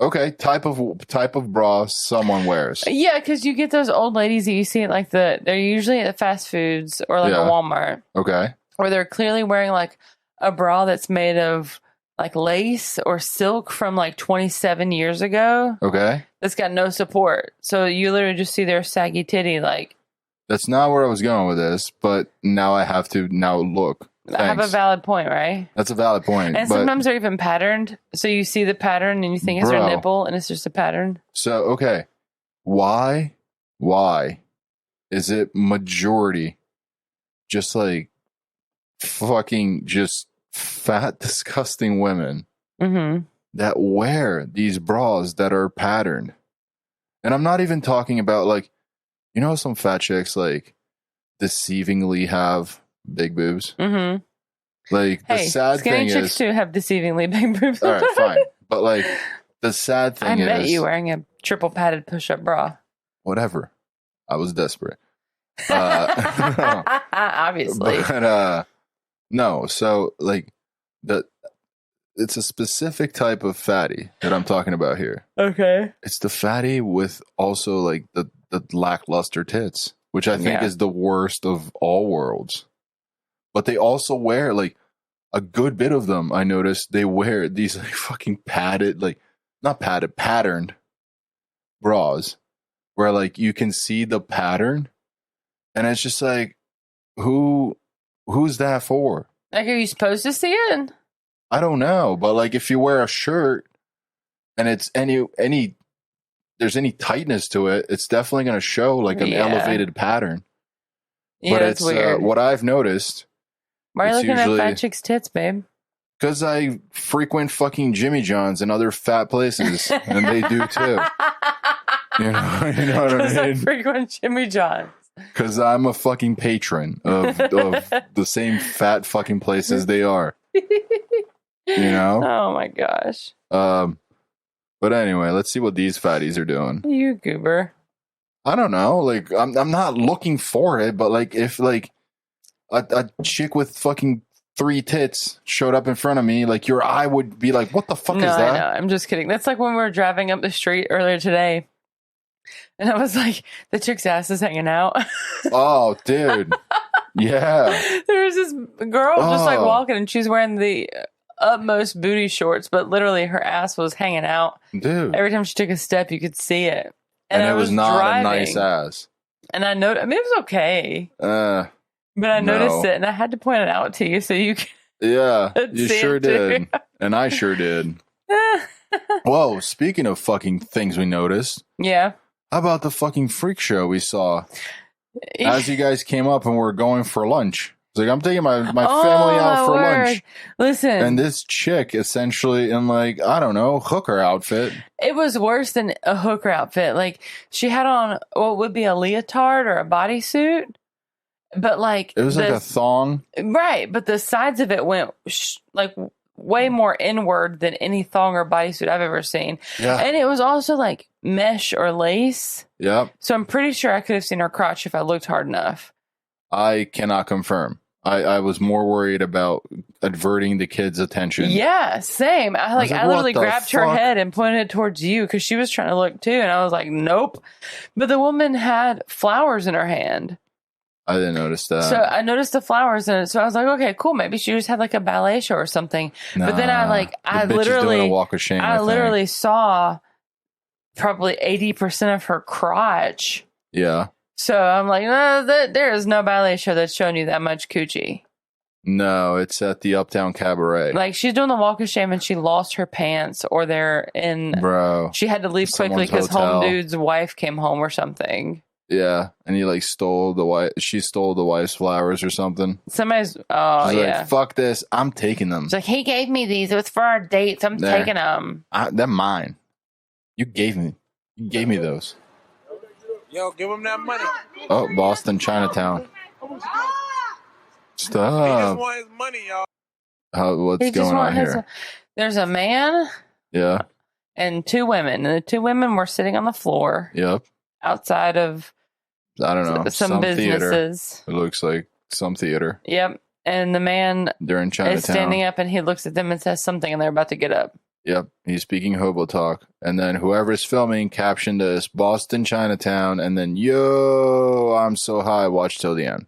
Okay. Type of bra someone wears. Yeah, because you get those old ladies that you see at like they're usually at fast foods or like a Walmart. Okay. Where they're clearly wearing like a bra that's made of like lace or silk from like 27 years ago. Okay. That's got no support. So you literally just see their saggy titty like That's not where I was going with this, but now I have to look. I have a valid point, right? That's a valid point. And sometimes they're even patterned. So you see the pattern and you think it's your nipple and it's just a pattern. So, okay. Why is it majority just like fucking just fat, disgusting women that wear these bras that are patterned? And I'm not even talking about like, you know, some fat chicks like deceivingly have big boobs. Like the sad thing is, skinny chicks too have deceivingly big boobs. All right, fine, but like the sad thing is, I met you wearing a triple padded push-up bra. Whatever, I was desperate. Obviously, but no. So like it's a specific type of fatty that I'm talking about here. Okay, it's the fatty with also like the lackluster tits, which I think is the worst of all worlds. But they also wear like a good bit of them. I noticed they wear these like fucking padded, like not padded, patterned bras where like you can see the pattern, and it's just like, who's that for? Like, are you supposed to see it? I don't know, but like if you wear a shirt and it's there's any tightness to it, it's definitely going to show like an elevated pattern. Yeah, but that's it's weird. What I've noticed. Why are you looking at fat chicks' tits, babe? Because I frequent fucking Jimmy John's and other fat places, and they do too. You know what I mean? I frequent Jimmy John's. Because I'm a fucking patron of the same fat fucking places they are. You know? Oh my gosh. But anyway, let's see what these fatties are doing. You goober. I don't know. Like, I'm not looking for it, but like, if like a chick with fucking 3 tits showed up in front of me, like your eye would be like, what the fuck is that? I know. I'm just kidding. That's like when we were driving up the street earlier today. And I was like, the chick's ass is hanging out. Oh, dude. Yeah. There was this girl just like walking and she's wearing the utmost booty shorts, but literally her ass was hanging out. Dude. Every time she took a step, you could see it. And it was not driving, a nice ass. And I noticed, I mean, it was okay. But I noticed it and I had to point it out to you so you could. Yeah, you sure did. And I sure did. Whoa, speaking of fucking things we noticed. Yeah. How about the fucking freak show we saw as you guys came up and were going for lunch? It's like, I'm taking my family out for lunch. Listen. And this chick essentially in like, I don't know, hooker outfit. It was worse than a hooker outfit. Like she had on what would be a leotard or a bodysuit. But like. It was like a thong. Right. But the sides of it went like way more inward than any thong or bodysuit I've ever seen. Yeah. And it was also like mesh or lace. Yep. So I'm pretty sure I could have seen her crotch if I looked hard enough. I cannot confirm. I was more worried about averting the kids' attention. Yeah, same. I literally grabbed her fuck? head and pointed it towards you because she was trying to look too. And I was like, nope. But the woman had flowers in her hand. I didn't notice that. So I noticed the flowers in it. So I was like, okay, cool. Maybe she just had like a ballet show or something. But then I literally, doing a walk of shame, I literally saw probably 80% of her crotch. Yeah. So I'm like, there is no ballet show that's showing you that much coochie. No, it's at the Uptown Cabaret. Like she's doing the walk of shame and she lost her pants or they're in. Bro. She had to leave quickly because home dude's wife came home or something. Yeah, and he like stole the wife. She stole the wife's flowers or something. She's yeah. Like, fuck this! I'm taking them. It's like he gave me these. It was for our dates. I'm taking them. They're mine. You gave me those. Yo, give him that money. Oh, Boston, Chinatown. Stop. He just want his money, y'all. What's going on here? There's a man. Yeah. And 2 women. And the 2 women were sitting on the floor. Yep. Outside of. I don't know. Some businesses. Theater. It looks like some theater. Yep. And the man they're in Chinatown. Is standing up and he looks at them and says something and they're about to get up. Yep. He's speaking hobo talk. And then whoever's filming captioned this Boston, Chinatown. And then, yo, I'm so high. Watch till the end.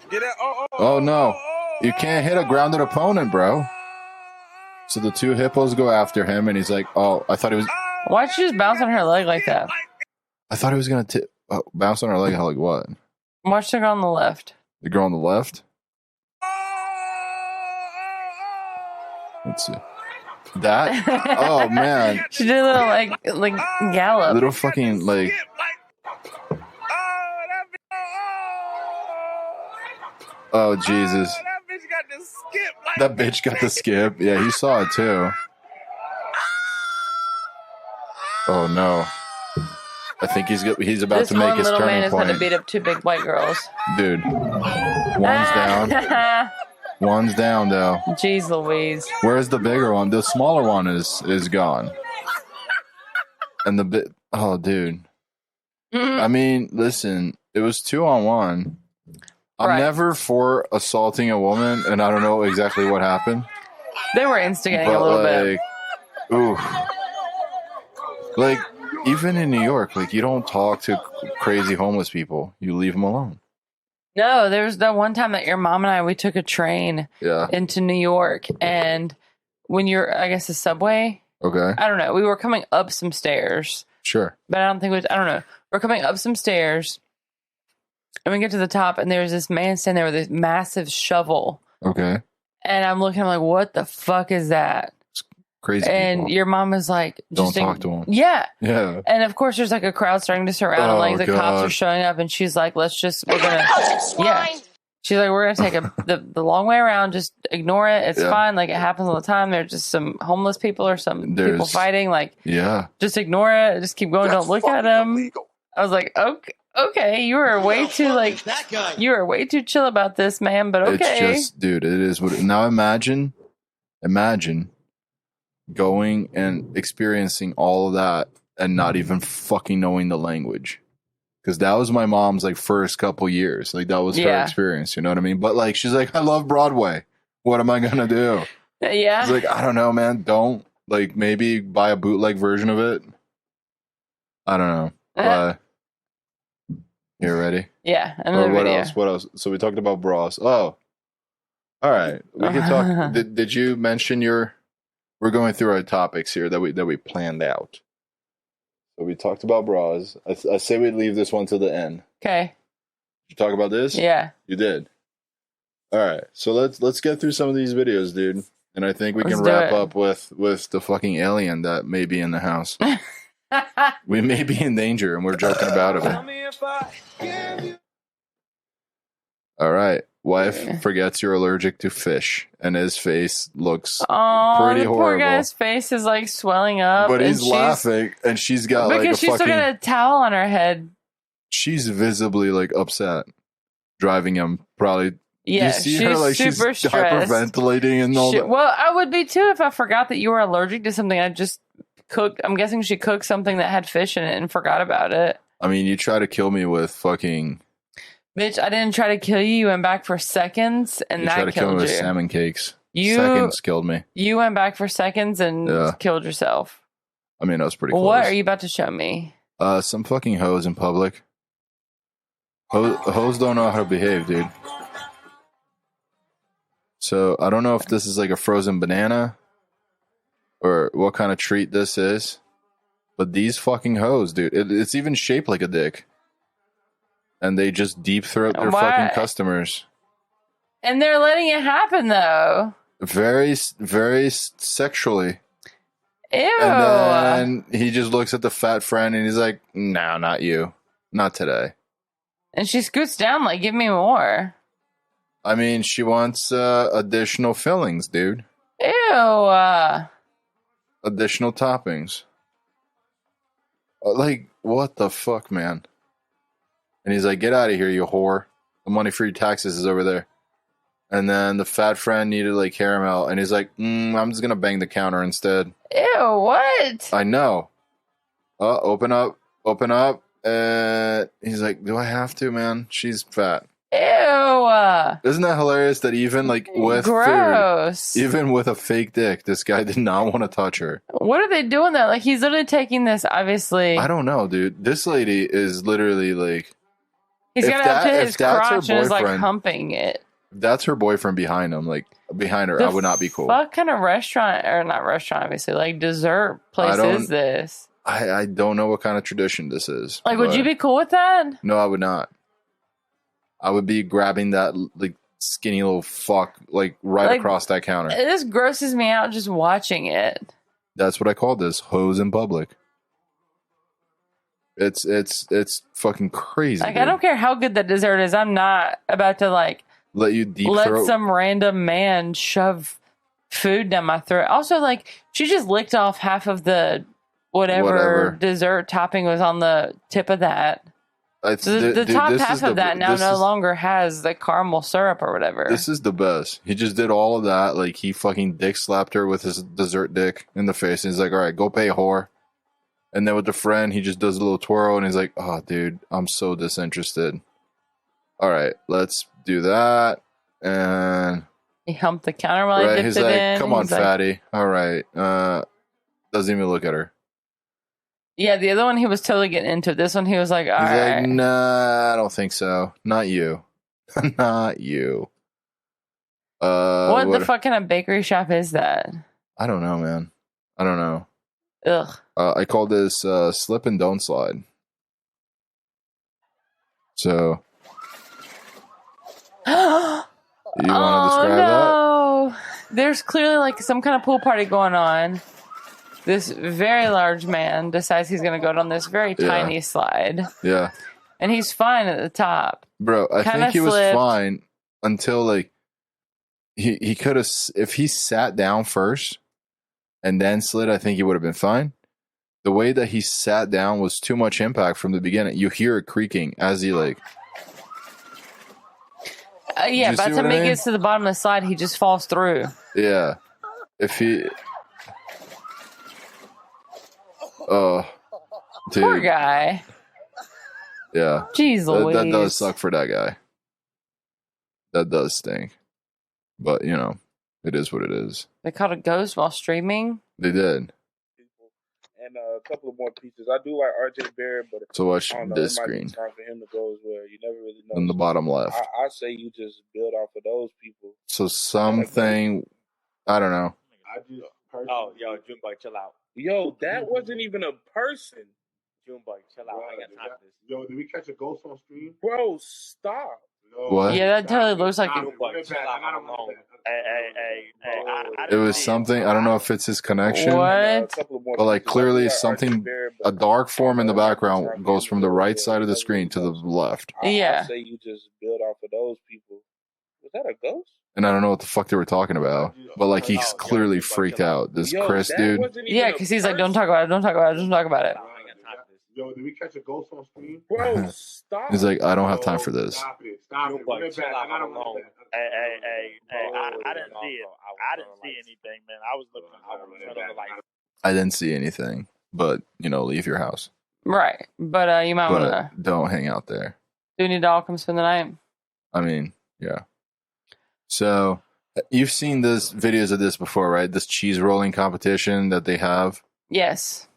Get it? Oh, no. You can't hit a grounded opponent, bro. So the 2 hippos go after him and he's like, oh, I thought he was. Why'd she just bounce on her leg like that? I thought he was going to bounce on her leg? How, like, what? Watch the girl on the left. The girl on the left? Let's see. That? Oh, man. She did a little, like gallop. Little fucking, like... Oh, Jesus. That bitch got the skip. Yeah, he saw it, too. Oh, no. I think he's about to make his turning point. This one little man is going to beat up 2 big white girls. Dude. One's down. One's down, though. Jeez Louise. Where's the bigger one? The smaller one is gone. And the bit... Oh, dude. I mean, listen. It was 2-on-1. I'm never for assaulting a woman, and I don't know exactly what happened. They were instigating a little bit. Ooh. Like, even in New York, like, you don't talk to crazy homeless people. You leave them alone. No, there was that one time that your mom and we took a train into New York, and when you're, I guess, the subway. Okay. I don't know. We were coming up some stairs. Sure. But I don't think it was, I don't know. We're coming up some stairs, and we get to the top, and there's this man standing there with this massive shovel. Okay. And I'm looking, I'm like, what the fuck is that? Crazy and people. Your mom is like, don't talk to him. Yeah. Yeah. And of course, there's like a crowd starting to surround, and like the cops are showing up, and she's like, we're gonna, she's like, we're gonna take the long way around, just ignore it. It's fine. Like, it happens all the time. There's just some homeless people or some people fighting. Like, just ignore it. Just keep going. Don't look at them. I was like, okay, you are way too chill about this, man. But okay. It's just, dude, it is what. Now imagine going and experiencing all of that and not even fucking knowing the language, because that was my mom's like first couple years. Like, that was her experience. You know what I mean? But like, she's like, I love Broadway. What am I gonna do? Yeah. It's like, I don't know, man. Don't, like, maybe buy a bootleg version of it. I don't know. But you're ready? Yeah. Another video. What else? So we talked about bras. Oh, all right. We can talk. Did you mention we're going through our topics here that we planned out. So we talked about bras. I say we leave this one to the end. Okay. Did you talk about this? Yeah. You did. All right. So let's get through some of these videos, dude. And I think we can wrap up with the fucking alien that may be in the house. We may be in danger, and we're joking about it. All right. Wife forgets you're allergic to fish, and his face looks pretty horrible. Poor guy's face is like swelling up, but he's laughing, and she's got like she's still got a towel on her head. She's visibly like upset, driving him. Probably, yeah. You see her like super she's hyperventilating and all that. Well, I would be too if I forgot that you were allergic to something I just cooked. I'm guessing she cooked something that had fish in it and forgot about it. I mean, you try to kill me with fucking. Bitch, I didn't try to kill you. You went back for seconds, and that killed you. You tried to kill me with salmon cakes. Seconds killed me. You went back for seconds and killed yourself. I mean, that was pretty close. What are you about to show me? Some fucking hoes in public. Hoes don't know how to behave, dude. So, I don't know if this is like a frozen banana or what kind of treat this is, but these fucking hoes, dude, it's even shaped like a dick. And they just deep throat their fucking customers. And they're letting it happen, though. Very, very sexually. Ew. And then he just looks at the fat friend and he's like, no, not you. Not today. And she scoots down like, give me more. I mean, she wants additional fillings, dude. Ew. Additional toppings. Like, what the fuck, man? And he's like, get out of here, you whore. The money for your taxes is over there. And then the fat friend needed like caramel. And he's like, I'm just going to bang the counter instead. Ew, what? I know. Open up. He's like, do I have to, man? She's fat. Ew. Isn't that hilarious that even like with gross food, even with a fake dick, this guy did not want to touch her? What are they doing there? Like, he's literally taking this, obviously. I don't know, dude. This lady is literally like... He's got it up to his crotch and is like humping it. If that's her boyfriend behind him, like behind her, I would not be cool. What kind of restaurant, or not restaurant, obviously, like dessert place is this? I don't know what kind of tradition this is. Like, would you be cool with that? No, I would not. I would be grabbing that like skinny little fuck like right across that counter. This grosses me out just watching it. That's what I call this, hoes in public. It's fucking crazy. Like, dude. I don't care how good that dessert is. I'm not about to like let you let some random man shove food down my throat. Also, like, she just licked off half of the whatever dessert topping was on the tip of that. So the top half of that now no longer has the caramel syrup or whatever. This is the best. He just did all of that. Like, he fucking dick slapped her with his dessert dick in the face. And he's like, all right, go pay, whore. And then with the friend, he just does a little twirl. And he's like, oh, dude, I'm so disinterested. All right, let's do that. And he humped the counter while he dipped he's it like, in. come on, fatty. All right. Doesn't even look at her. Yeah, the other one, he was totally getting into it. This one, he was like, all right. Like, nah, I don't think so. Not you. Not you. What the fuck kind of bakery shop is that? I don't know, man. I don't know. Ugh. I call this slip and don't slide. So. You want to describe that? There's clearly like some kind of pool party going on. This very large man decides he's going to go down this very tiny slide. Yeah. And he's fine at the top. Bro, I think he was fine until like he could have, if he sat down first and then slid, I think he would have been fine. The way that he sat down was too much impact from the beginning. You hear it creaking as he like. Yeah, by the time he gets to the bottom of the slide, he just falls through. Yeah. If he. Oh, dude. Poor guy. Yeah. Jeez Louise. That does suck for that guy. That does stink. But, you know, it is what it is. They caught a ghost while streaming? They did. And a couple of more pieces. I do like RJ Barrett, but so watch this screen. Time for him to go as well. You never really know. On the bottom left. I say you just build off of those people. So something, I don't know. I do. Oh, yo, Junebug, chill out. Yo, that wasn't even a person. Junebug, chill out. I got time for this. Yo, did we catch a ghost on stream? Bro, stop. No, what? Yeah, that totally looks like it was something. I don't know if it's his connection. What? But like clearly something, a dark form in the background goes from the right side of the screen to the left. Yeah. I say you just build off of those people. Was that a ghost? And I don't know what the fuck they were talking about. But like he's clearly freaked out. This Chris dude. Yeah, because he's like, don't talk about it, don't talk about it, don't talk about it. Yo, did we catch a ghost on stream? Bro, stop. He's like, I don't have time for this. Stop it. Stop it. Hey, I didn't see it. I didn't see anything, man. I was looking at the light. I didn't see anything. But, you know, leave your house. Right. But you might want to. Don't hang out there. Do you need to all come spend the night? I mean, yeah. So, you've seen this videos of this before, right? This cheese rolling competition that they have. Yes.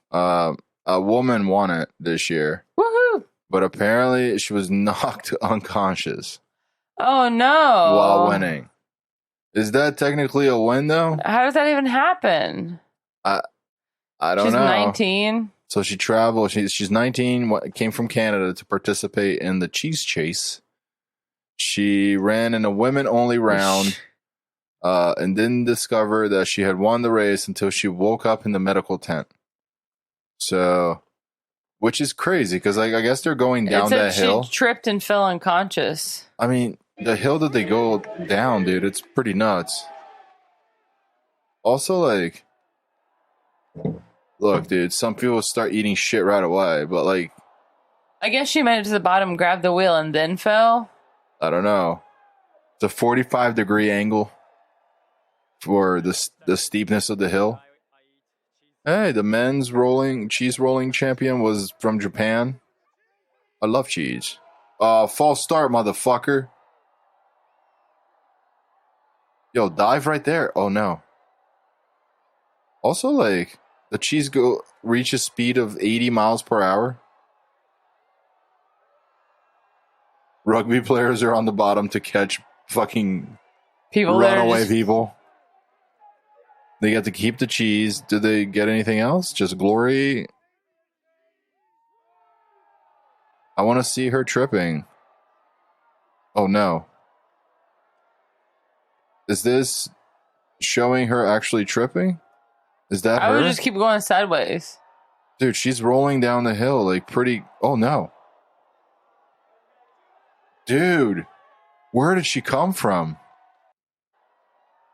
A woman won it this year. Woohoo! But apparently she was knocked unconscious. Oh, no. While winning. Is that technically a win, though? How does that even happen? I don't know. She's 19. So she traveled. She's 19, came from Canada to participate in the cheese chase. She ran in a women-only round and didn't discover that she had won the race until she woke up in the medical tent. So, which is crazy because I guess they're going down that hill. She tripped and fell unconscious. I mean, the hill that they go down, dude, it's pretty nuts. Also, like, look, dude, some people start eating shit right away, but like, I guess she made it to the bottom, grabbed the wheel, and then fell. I don't know. It's a 45-degree angle for the steepness of the hill. Hey, the men's cheese rolling champion was from Japan. I love cheese. False start, motherfucker. Yo, dive right there. Oh, no. Also, like, the cheese reach a speed of 80 miles per hour. Rugby players are on the bottom to catch fucking runaway people. They get to keep the cheese. Do they get anything else? Just glory? I want to see her tripping. Oh no. Is this showing her actually tripping? Is that her? I would just keep going sideways. Dude, she's rolling down the hill like pretty... Oh no. Dude, where did she come from?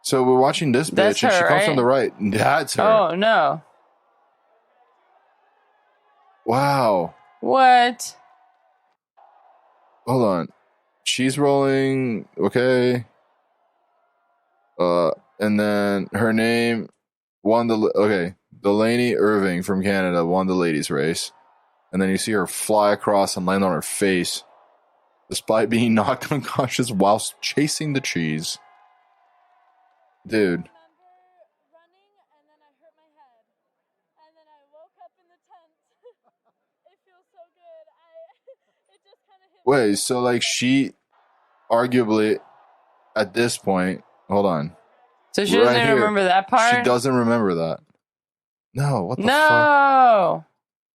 So we're watching this That's bitch and she her, comes right? from the right. That's her. Oh no. Wow. What? Hold on. She's rolling. Okay. And then her name won the... Okay. Delaney Irving from Canada won the ladies race. And then you see her fly across and land on her face, despite being knocked unconscious whilst chasing the cheese. Dude. Wait, so like she arguably at this point, hold on. So she doesn't even remember that part? She doesn't remember that. No, what the fuck? No.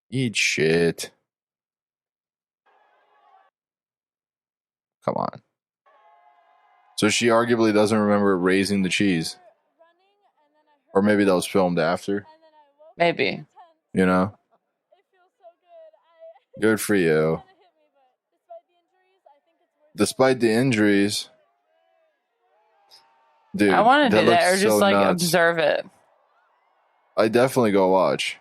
Eat shit. Come on. So she arguably doesn't remember raising the cheese. Or maybe that was filmed after. Maybe. You know? Good for you. Despite the injuries. Dude, I want to do that or looks just so like nuts. observe it. I definitely go watch.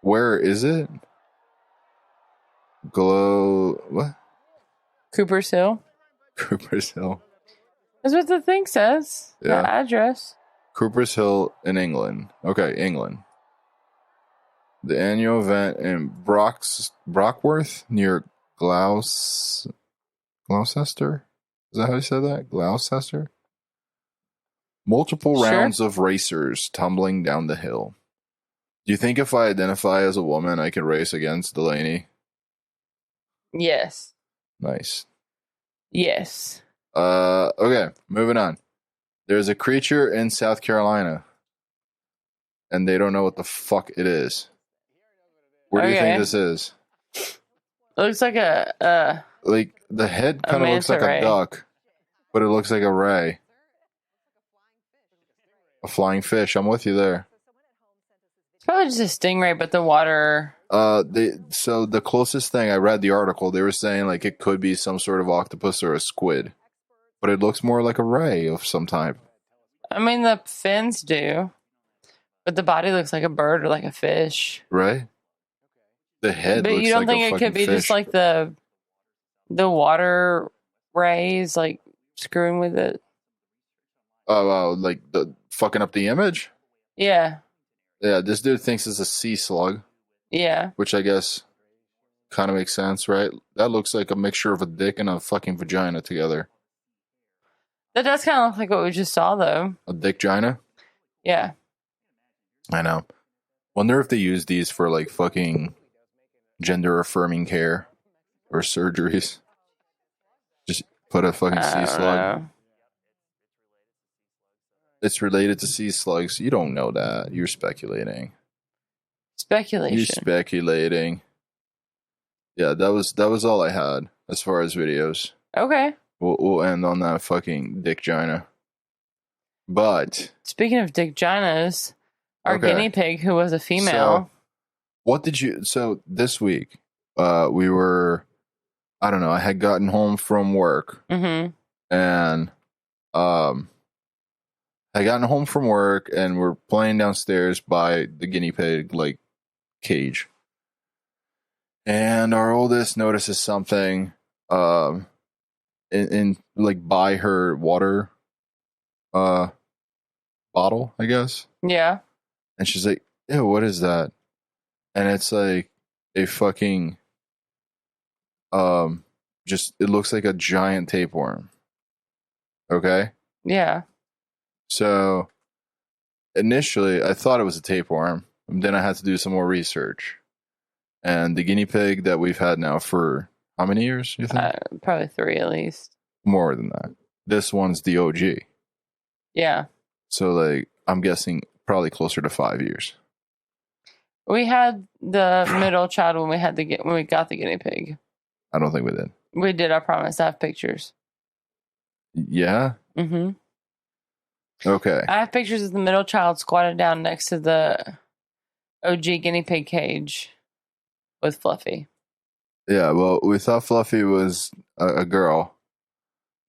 Where is it? What? Cooper's Hill. Cooper's Hill. That's what the thing says. Yeah. The address. Cooper's Hill in England. Okay, England. The annual event in Brockworth near Gloucester. Is that how you said that? Gloucester? Multiple rounds of racers tumbling down the hill. Do you think if I identify as a woman, I can race against Delaney? Yes. Nice. Yes. Okay, moving on. There's a creature in South Carolina, and they don't know what the fuck it is. Where do you think this is? It looks like a like the head kind of looks like a duck, but it looks like a ray. A flying fish. I'm with you there. It's probably just a stingray, but the water. So the closest thing, I read the article, they were saying like it could be some sort of octopus or a squid, but it looks more like a ray of some type. I mean, the fins do, but the body looks like a bird or like a fish. Right. The head. But looks you don't like think a it could be fish. just like the water rays like screwing with it? Oh, like the fucking up the image? Yeah. Yeah, this dude thinks it's a sea slug. Yeah. Which I guess kind of makes sense, right? That looks like a mixture of a dick and a fucking vagina together. That does kind of look like what we just saw, though. A dick-gina? Yeah. I know. Wonder if they use these for like fucking gender-affirming care or surgeries. Just put a fucking sea slug. Know. It's related to sea slugs. You don't know that. You're speculating. Speculation. You're speculating. Yeah, that was all I had as far as videos. Okay. We'll end on that fucking dick-gina. But speaking of dick-ginas, our guinea pig, who was a female. So this week, we were, I don't know, I had gotten home from work. Mm-hmm. And I gotten home from work and we're playing downstairs by the guinea pig like cage. And our oldest notices something in like by her water bottle, I guess. Yeah. And she's like, ew, what is that? And it's like a fucking just it looks like a giant tapeworm. Okay? Yeah. So initially I thought it was a tapeworm. And then I had to do some more research. And the guinea pig that we've had now for how many years, you think? Probably 3 at least. More than that. This one's the OG. Yeah. So like I'm guessing probably closer to 5 years. We had the middle child when we got the guinea pig. I don't think we did. We did. I promise. I have pictures. Yeah. Mm-hmm. Okay. I have pictures of the middle child squatted down next to the OG guinea pig cage with Fluffy. Yeah. Well, we thought Fluffy was a girl.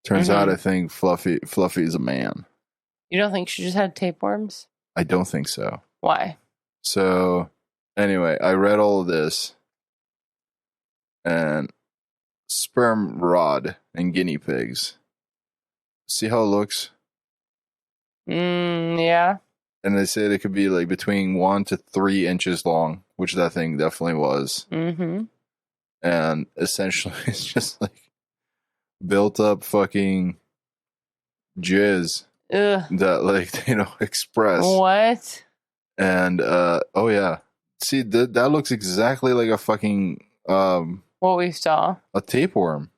Turns out, I think Fluffy is a man. You don't think she just had tapeworms? I don't think so. Why? So, anyway, I read all of this, and sperm rod in guinea pigs. See how it looks? Yeah. And they said it could be like between 1 to 3 inches long, which that thing definitely was. Mm-hmm. And essentially, it's just like built up fucking jizz that like they don't express. What? And oh yeah, see that looks exactly like a fucking what we saw, a tapeworm.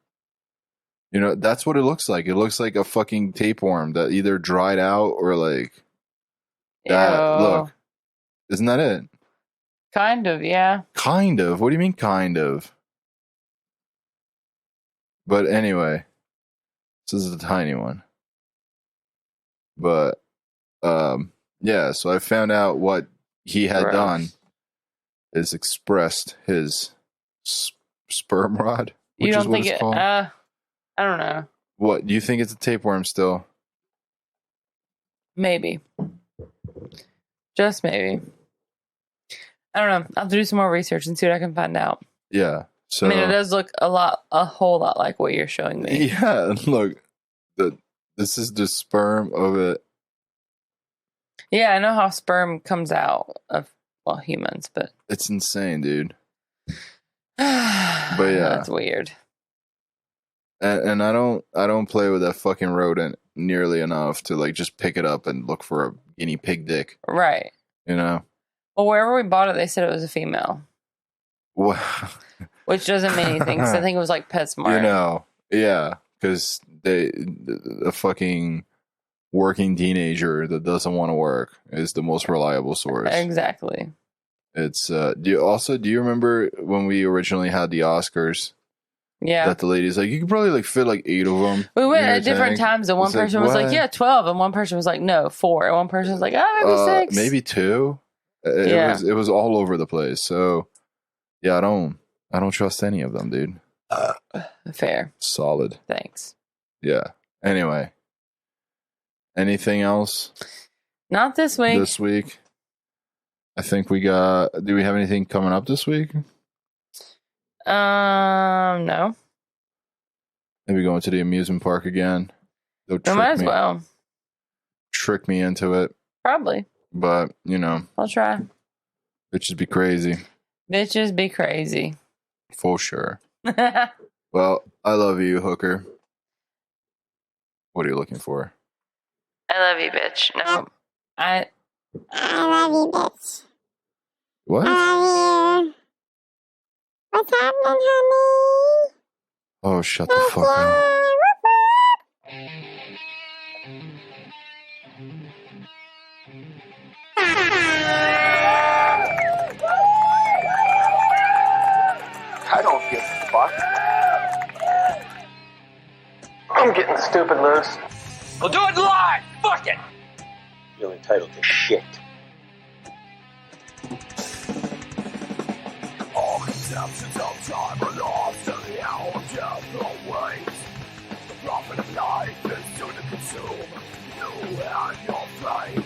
You know, that's what it looks like. It looks like a fucking tapeworm that either dried out or like that. Ew. Look, isn't that it? Kind of, yeah. Kind of. What do you mean, kind of? But anyway, this is a tiny one. But yeah, so I found out what he had done is expressed his sperm rod. You don't think it? I don't know. What do you think? It's a tapeworm still? Maybe. Just maybe. I don't know. I'll have to do some more research and see what I can find out. Yeah. So I mean, it does look a whole lot like what you're showing me. Yeah. Look, this is the sperm of it. Yeah, I know how sperm comes out of humans, but it's insane, dude. but yeah, that's weird. And I don't play with that fucking rodent nearly enough to like just pick it up and look for a guinea pig dick. Right. You know. Well, wherever we bought it, they said it was a female. Wow. Which doesn't mean anything because I think it was like PetSmart. You know, yeah, because a fucking working teenager that doesn't want to work is the most reliable source. Exactly. It's do you remember when we originally had the Oscars? Yeah. That the lady's like, you could probably like fit like 8 of them. We went at different times, and one person was like, yeah, 12, and one person was like, no, 4, and one person was like, maybe 6. Maybe 2. It was all over the place. So yeah, I don't trust any of them, dude. Fair. Solid. Thanks. Yeah. Anyway. Anything else? Not this week. This week. I think we got. Do we have anything coming up this week? No. Maybe going to the amusement park again. We might as well. Trick me into it. Probably. But, you know. I'll try. Bitches be crazy. Bitches be crazy. For sure. Well, I love you, hooker. What are you looking for? I love you, bitch. No. I love you, bitch. What? I love you. What's happening, honey? Oh, shut the fuck up. I don't give a fuck. I'm getting stupid loose. We'll do it live! Fuck it! You're entitled to shit. All conceptions of time are lost in the hour of death awaits. The profit of life is soon to consume you and your fate.